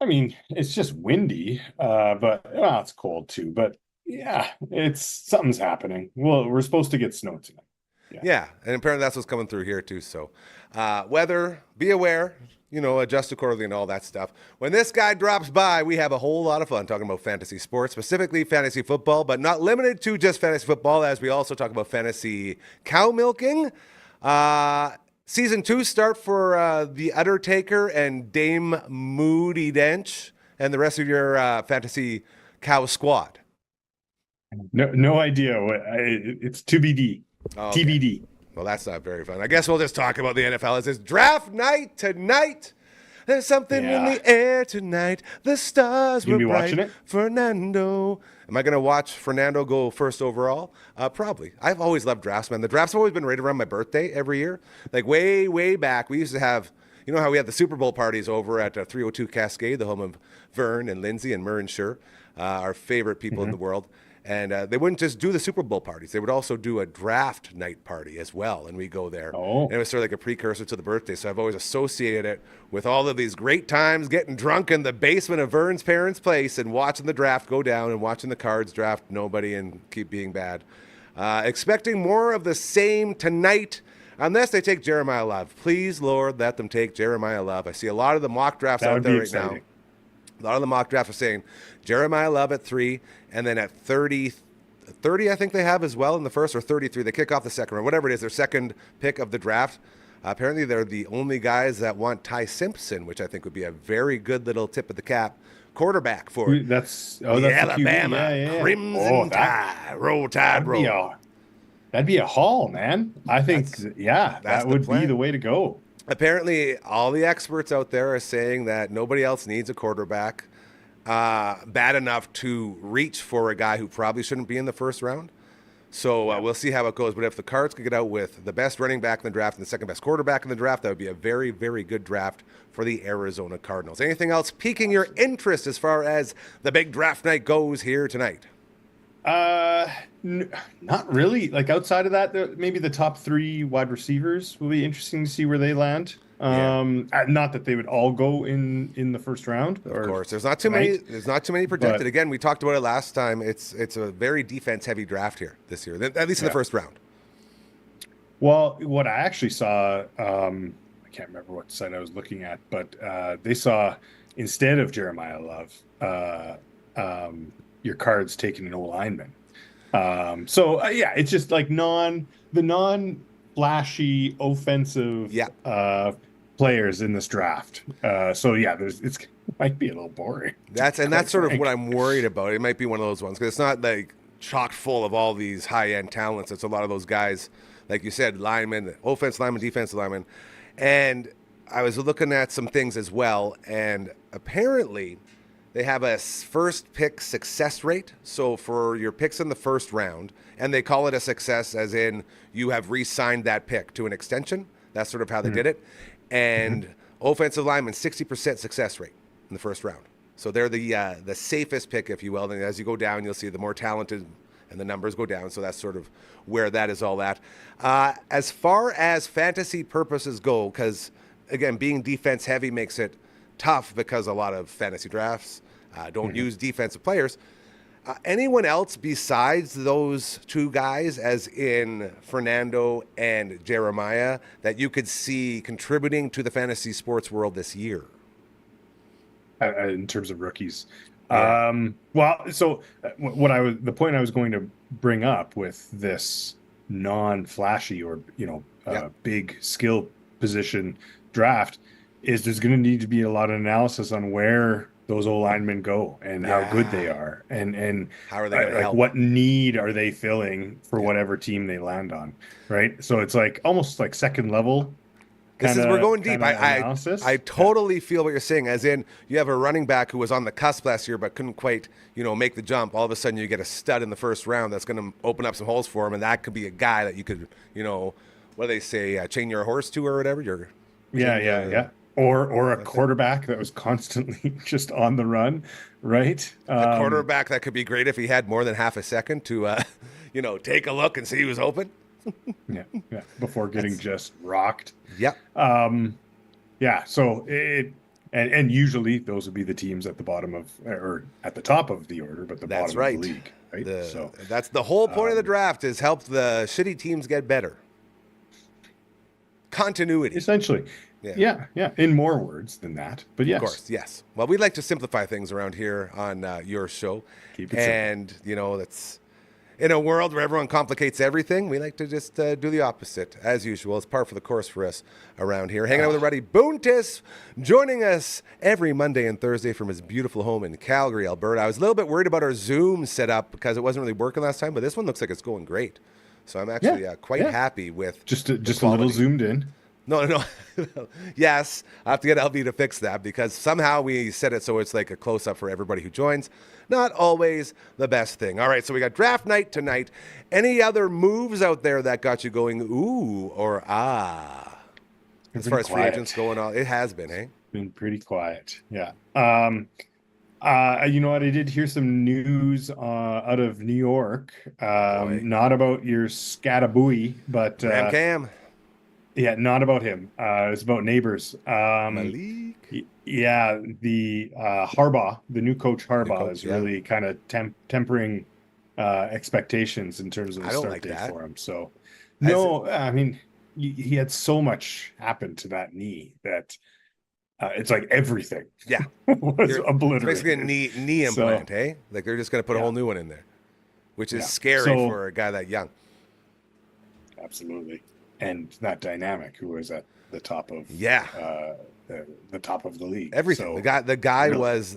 I mean, it's just windy, but it's cold too. But yeah, something's happening. Well, we're supposed to get snow tonight. Yeah, and apparently that's what's coming through here too. So, weather, be aware, adjust accordingly and all that stuff. When this guy drops by, we have a whole lot of fun talking about fantasy sports, specifically fantasy football, but not limited to just fantasy football, as we also talk about fantasy cow milking. Season 2 start for The Undertaker and Dame Moody Dench and the rest of your fantasy cow squad. No idea. It's TBD. Okay. TBD. Well, that's not very fun. I guess we'll just talk about the NFL. It's draft night tonight. There's something in the air tonight. The stars were bright. Watching it? Fernando. Am I going to watch Fernando go first overall? Probably. I've always loved drafts, man. The drafts have always been right around my birthday every year. Like way, way back, we used to have, you know how we had the Super Bowl parties over at 302 Cascade, the home of Vern and Lindsay and Murren Schur, our favorite people in the world. And they wouldn't just do the Super Bowl parties. They would also do a draft night party as well. And we go there. Oh. And it was sort of like a precursor to the birthday. So I've always associated it with all of these great times getting drunk in the basement of Vern's parents' place and watching the draft go down and watching the Cards draft nobody and keep being bad. Expecting more of the same tonight. Unless they take Jeremiah Love. Please, Lord, let them take Jeremiah Love. I see a lot of the mock drafts out there right now. A lot of the mock drafts are saying Jeremiah Love at 3, and then at 30, I think they have as well in the first, or 33. They kick off the second round, whatever it is, their second pick of the draft. Apparently, they're the only guys that want Ty Simpson, which I think would be a very good little tip of the cap. Quarterback for that's the the Alabama Crimson Tide. Roll Tide, roll. That'd be a haul, man. I think, that would be the way to go. Apparently, all the experts out there are saying that nobody else needs a quarterback bad enough to reach for a guy who probably shouldn't be in the first round. So we'll see how it goes. But if the Cards could get out with the best running back in the draft and the second best quarterback in the draft, that would be a very, very good draft for the Arizona Cardinals. Anything else piquing your interest as far as the big draft night goes here tonight? Not really. Like outside of that, maybe the top 3 wide receivers will be interesting to see where they land. Not that they would all go in the first round. Of course, there's not too many. There's not too many projected. Again, we talked about it last time. It's a very defense heavy draft here this year, at least in the first round. Well, what I actually saw, I can't remember what site I was looking at, but they saw instead of Jeremiah Love, your Cards taking an O-lineman. It's just like non-flashy offensive players in this draft. It might be a little boring. That's sort of what I'm worried about. It might be one of those ones because it's not like chock full of all these high-end talents. It's a lot of those guys, like you said, linemen, offensive linemen, defensive linemen. And I was looking at some things as well, and apparently they have a first pick success rate. So for your picks in the first round, and they call it a success as in you have re-signed that pick to an extension. That's sort of how they did it. And offensive linemen, 60% success rate in the first round. So they're the safest pick, if you will. And as you go down, you'll see the more talented and the numbers go down. So that's sort of where that is all at. As far as fantasy purposes go, because, again, being defense heavy makes it tough because a lot of fantasy drafts don't use defensive players. Anyone else besides those 2 guys, as in Fernando and Jeremiah, that you could see contributing to the fantasy sports world this year? In terms of rookies. The point I was going to bring up with this non-flashy or, big skill position draft is there's going to need to be a lot of analysis on where those O-linemen go and how good they are and how are they going to help? What need are they filling for whatever team they land on, right? So it's like almost like second level. We're going deep. I totally feel what you're saying, as in you have a running back who was on the cusp last year but couldn't quite, make the jump. All of a sudden you get a stud in the first round that's going to open up some holes for him, and that could be a guy that you could, what do they say, chain your horse to or whatever. Or a quarterback that was constantly just on the run, right? A quarterback that could be great if he had more than half a second to, take a look and see who's open. Before getting just rocked. Yep. So and usually those would be the teams at the bottom of or at the top of the order, but bottom of the league. Right. That's the whole point of the draft, is help the shitty teams get better. Continuity. Essentially. Yeah. In more words than that, but yes. Of course, yes. Well, we like to simplify things around here on your show. Keep it simple. That's in a world where everyone complicates everything. We like to just do the opposite, as usual. It's par for the course for us around here. Hanging out with Ruddy Boontis, joining us every Monday and Thursday from his beautiful home in Calgary, Alberta. I was a little bit worried about our Zoom setup because it wasn't really working last time, but this one looks like it's going great. So I'm actually quite happy with just a little zoomed in. No. Yes, I have to get LB to fix that because somehow we set it so it's like a close-up for everybody who joins. Not always the best thing. All right, so we got draft night tonight. Any other moves out there that got you going, ooh or ah? as far as free agents going on, it has been, eh? Been pretty quiet. Yeah. You know what? I did hear some news out of New York. Not about your Scatabooey, but Ram Cam. yeah, not about him. It's about neighbors. Malik. Yeah, the Harbaugh, the new coach Harbaugh, is really kind of tempering expectations in terms of the start date for him. So, I mean, he had so much happen to that knee that it's like everything. Yeah, was obliterated. It's basically a knee implant, eh? Like they're just going to put a whole new one in there, which is scary for a guy that young. Absolutely, and that dynamic who was at the top of the top of the league. Everything. So, the guy was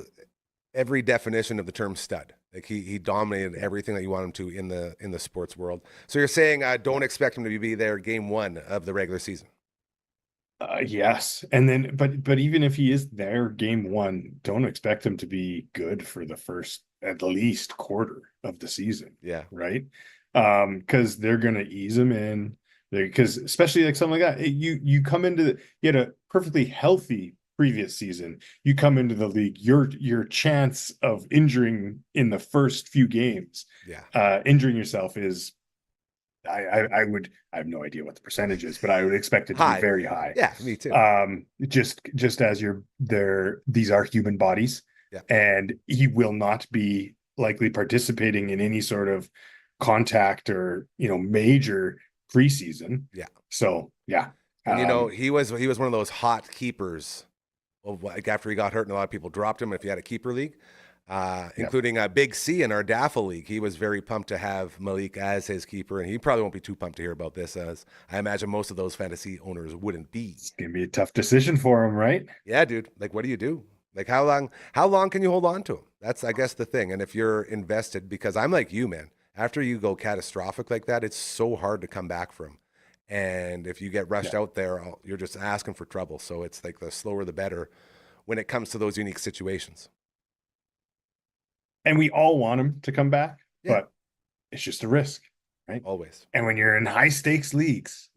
every definition of the term stud. Like he dominated everything that you want him to in the sports world. So you're saying don't expect him to be there game 1 of the regular season. Yes, and then but even if he is there game 1, don't expect him to be good for the first at least quarter of the season. Yeah, right. Because they're gonna ease him in. Because especially like something like that, you come into you had a perfectly healthy previous season. You come into the league, your chance of injuring in the first few games, injuring yourself is. I have no idea what the percentage is, but I would expect it to be very high. Yeah, me too. Just as these are human bodies, and he will not be likely participating in any sort of contact or major preseason. Yeah. So yeah, and he was one of those hot keepers. Like after he got hurt, and a lot of people dropped him. If you had a keeper league. Including Big C in our DAFL league. He was very pumped to have Malik as his keeper, and he probably won't be too pumped to hear about this, as I imagine most of those fantasy owners wouldn't be. It's going to be a tough decision for him, right? Yeah, dude. Like, what do you do? Like, how long can you hold on to him? That's, I guess, the thing. And if you're invested, because I'm like you, man, after you go catastrophic like that, it's so hard to come back from. And if you get rushed out there, you're just asking for trouble. So it's like the slower the better when it comes to those unique situations. And we all want him to come back, but it's just a risk, right? Always. And when you're in high stakes leagues,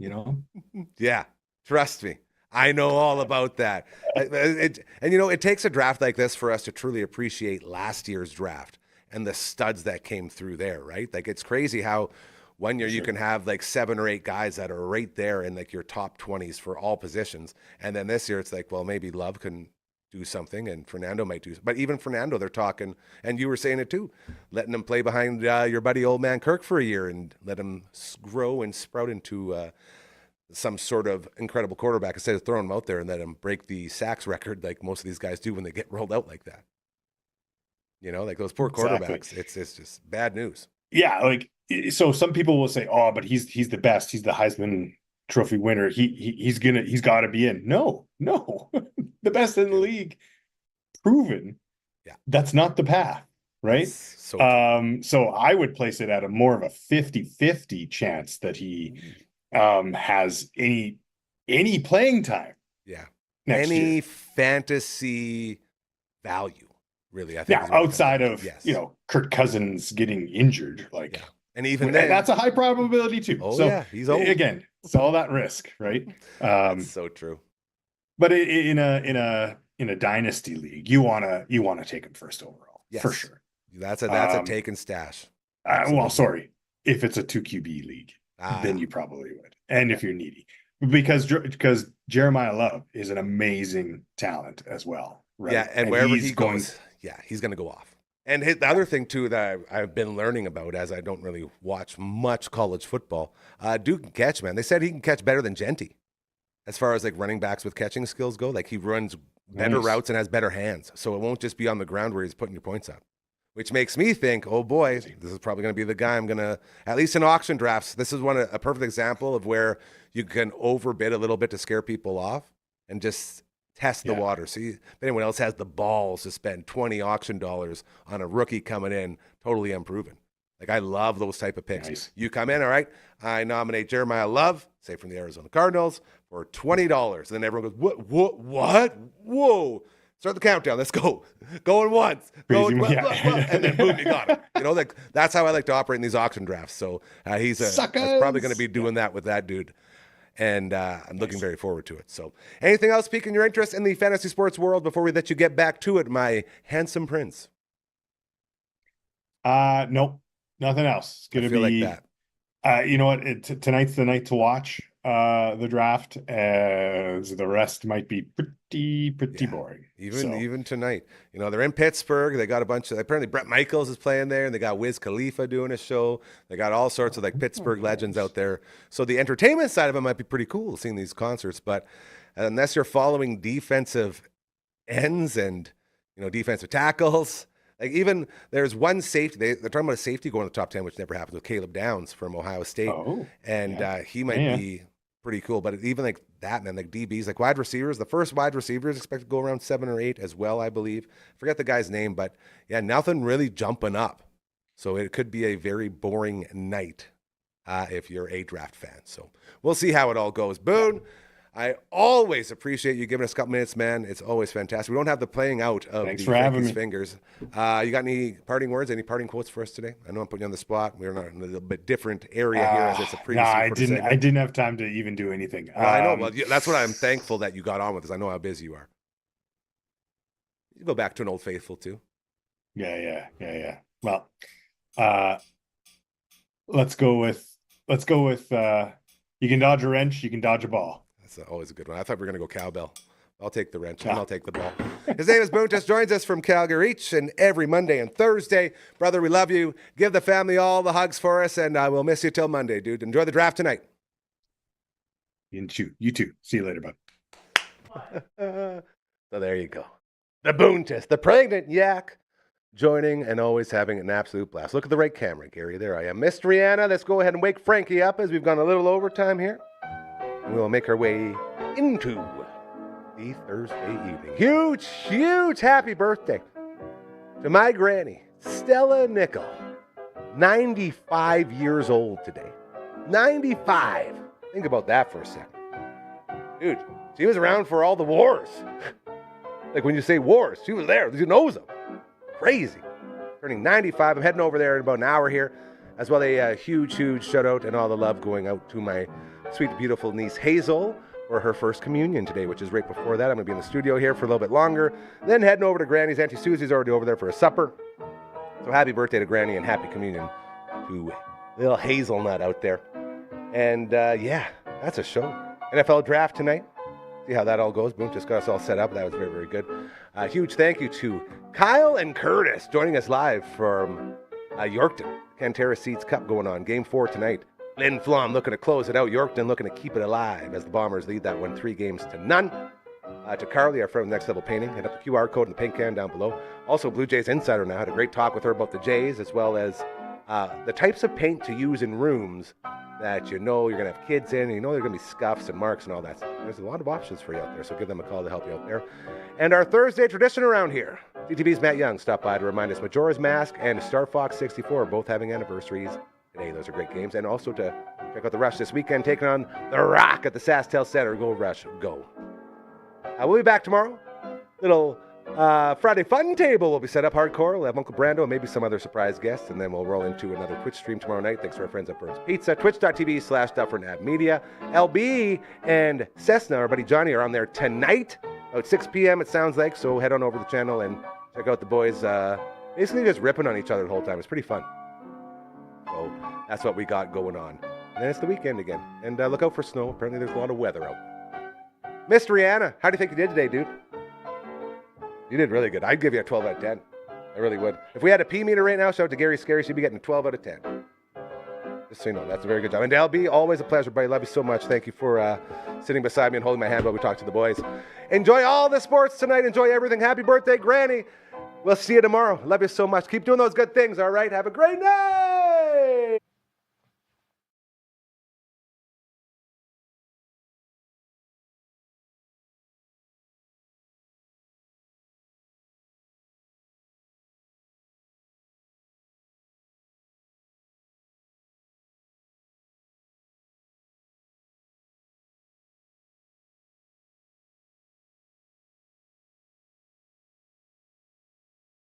Yeah, trust me. I know all about that. It takes a draft like this for us to truly appreciate last year's draft and the studs that came through there, right? Like, it's crazy how one year you can have like 7 or 8 guys that are right there in like your top 20s for all positions. And then this year it's like, well, maybe Love can do something, and Fernando might do. But even Fernando, they're talking, and you were saying it too, letting him play behind your buddy Old Man Kirk for a year and let him grow and sprout into some sort of incredible quarterback instead of throwing him out there and let him break the sacks record like most of these guys do when they get rolled out like that. Like those poor quarterbacks. It's just bad news. Yeah, like so some people will say, "Oh, but he's the best. He's the Heisman Trophy winner. He's got to be in." No. The best in the league, proven. Yeah, that's not the path, right? So I would place it at a more of a 50-50 chance that he has any playing time. Yeah, any year. Fantasy value, really. I think. Yeah, outside of Kirk Cousins getting injured, like, and even then, that's a high probability too. Oh so, yeah, he's old. Again, it's all that risk, right? That's so true. But in a dynasty league, you wanna take him first overall, for sure. That's a take and stash. Well, sorry, if it's a 2 QB league, then you probably would, and if you're needy, because Jeremiah Love is an amazing talent as well, right? Yeah, and wherever he goes, he's going to go off. And the other thing too that I've been learning about, as I don't really watch much college football, Duke can catch, man. They said he can catch better than Genty. As far as like running backs with catching skills go, like he runs better routes and has better hands. So it won't just be on the ground where he's putting your points up, which makes me think, oh boy, this is probably going to be the guy I'm going to, at least in auction drafts, this is a perfect example of where you can overbid a little bit to scare people off and just test the water. See if anyone else has the balls to spend $20 auction dollars on a rookie coming in totally unproven. Like, I love those type of picks. Nice. You come in, all right, I nominate Jeremiah Love, say from the Arizona Cardinals, for $20. And then everyone goes, what? Whoa. Start the countdown. Let's go. Going once. Going, and then boom, you got him. Like, that's how I like to operate in these auction drafts. So he's probably going to be doing that with that dude. And I'm looking very forward to it. So anything else piquing your interest in the fantasy sports world before we let you get back to it, my handsome prince? Nope, nothing else. It's gonna I feel be like that. you know what? Tonight's the night to watch the draft, as the rest might be pretty boring. Even tonight, they're in Pittsburgh. They got a bunch of, apparently Brett Michaels is playing there, and they got Wiz Khalifa doing a show. They got all sorts of like Pittsburgh legends out there. So the entertainment side of it might be pretty cool, seeing these concerts. But unless you're following defensive ends and defensive tackles, like even there's one safety. They're talking about a safety going to the top 10, which never happens, with Caleb Downs from Ohio State, he might be pretty cool. But even like that, man, like DBs, like wide receivers, the first wide receiver is expected to go around 7 or 8 as well, I believe. Forget the guy's name, but yeah, nothing really jumping up. So it could be a very boring night if you're a draft fan. So we'll see how it all goes. Boone, I always appreciate you giving us a couple minutes, man. It's always fantastic. We don't have the playing out of Thanks the for having Frankie's me. fingers. You got any parting words, any parting quotes for us today? I know I'm putting you on the spot. We're in a little bit different area here as it's a preview. No, I didn't have time to even do anything. I know. Well, that's what I'm thankful that you got on with, because I know how busy you are. You go back to an old faithful too. Yeah. Well, let's go with you can dodge a wrench, you can dodge a ball. That's always a good one. I thought we were going to go cowbell. I'll take the wrench and I'll take the ball. His name is Boone. Just joins us from Calgary each and every Monday and Thursday. Brother, we love you. Give the family all the hugs for us, and we'll miss you till Monday, dude. Enjoy the draft tonight. You too. See you later, bud. So there you go. The Boone test, the pregnant yak, joining and always having an absolute blast. Look at the right camera, Gary. There I am. Miss Rihanna, let's go ahead and wake Frankie up as we've gone a little overtime here. And we'll make our way into the Thursday evening. Huge happy birthday to my granny, Stella Nickel. 95 years old today. 95. Think about that for a second. Dude, she was around for all the wars. Like when you say wars, she was there. She knows them. Crazy. Turning 95. I'm heading over there in about an hour here. As well, a huge shout out and all the love going out to my sweet, beautiful niece Hazel for her first communion today, which is right before that. I'm going to be in the studio here for a little bit longer. Then heading over to Granny's. Auntie Susie's already over there for a supper. So happy birthday to Granny and happy communion to little hazelnut out there. And yeah, that's a show. NFL draft tonight. See how that all goes. Boom, just got us all set up. That was very, very good. Huge thank you to Kyle and Curtis joining us live from Yorkton. Cantera Seeds Cup going on. Game 4 tonight. Lynn Flom looking to close it out. Yorkton looking to keep it alive as the Bombers lead that one 3-0. To Carly, our friend of Next Level Painting. Hit up the QR code in the pink can down below. Also, Blue Jays Insider now. Had a great talk with her about the Jays, as well as the types of paint to use in rooms that you're going to have kids in, and there's going to be scuffs and marks and all that. There's a lot of options for you out there, so give them a call to help you out there. And our Thursday tradition around here, CTV's Matt Young stopped by to remind us Majora's Mask and Star Fox 64 are both having anniversaries today. Those are great games. And also to check out the Rush this weekend, taking on the Rock at the SaskTel Center. Go Rush, go. We'll be back tomorrow. Little Friday fun table will be set up hardcore. We'll have Uncle Brando and maybe some other surprise guests, and then we'll roll into another Twitch stream tomorrow night. Thanks to our friends at Burns Pizza. Twitch.tv/Dufferin Ave Media. LB and Cessna, our buddy Johnny, are on there tonight about 6 p.m. it sounds like, so head on over to the channel and check out the boys basically just ripping on each other the whole time. It's pretty fun. So that's what we got going on. And then it's the weekend again. And look out for snow. Apparently there's a lot of weather out. Miss Rihanna, how do you think you did today, dude? You did really good. I'd give you a 12 out of 10. I really would. If we had a P meter right now, shout out to Gary Scary, she'd be getting a 12 out of 10. Just so you know, that's a very good job. And LB, always a pleasure, buddy. Love you so much. Thank you for sitting beside me and holding my hand while we talk to the boys. Enjoy all the sports tonight. Enjoy everything. Happy birthday, Granny. We'll see you tomorrow. Love you so much. Keep doing those good things, all right? Have a great night.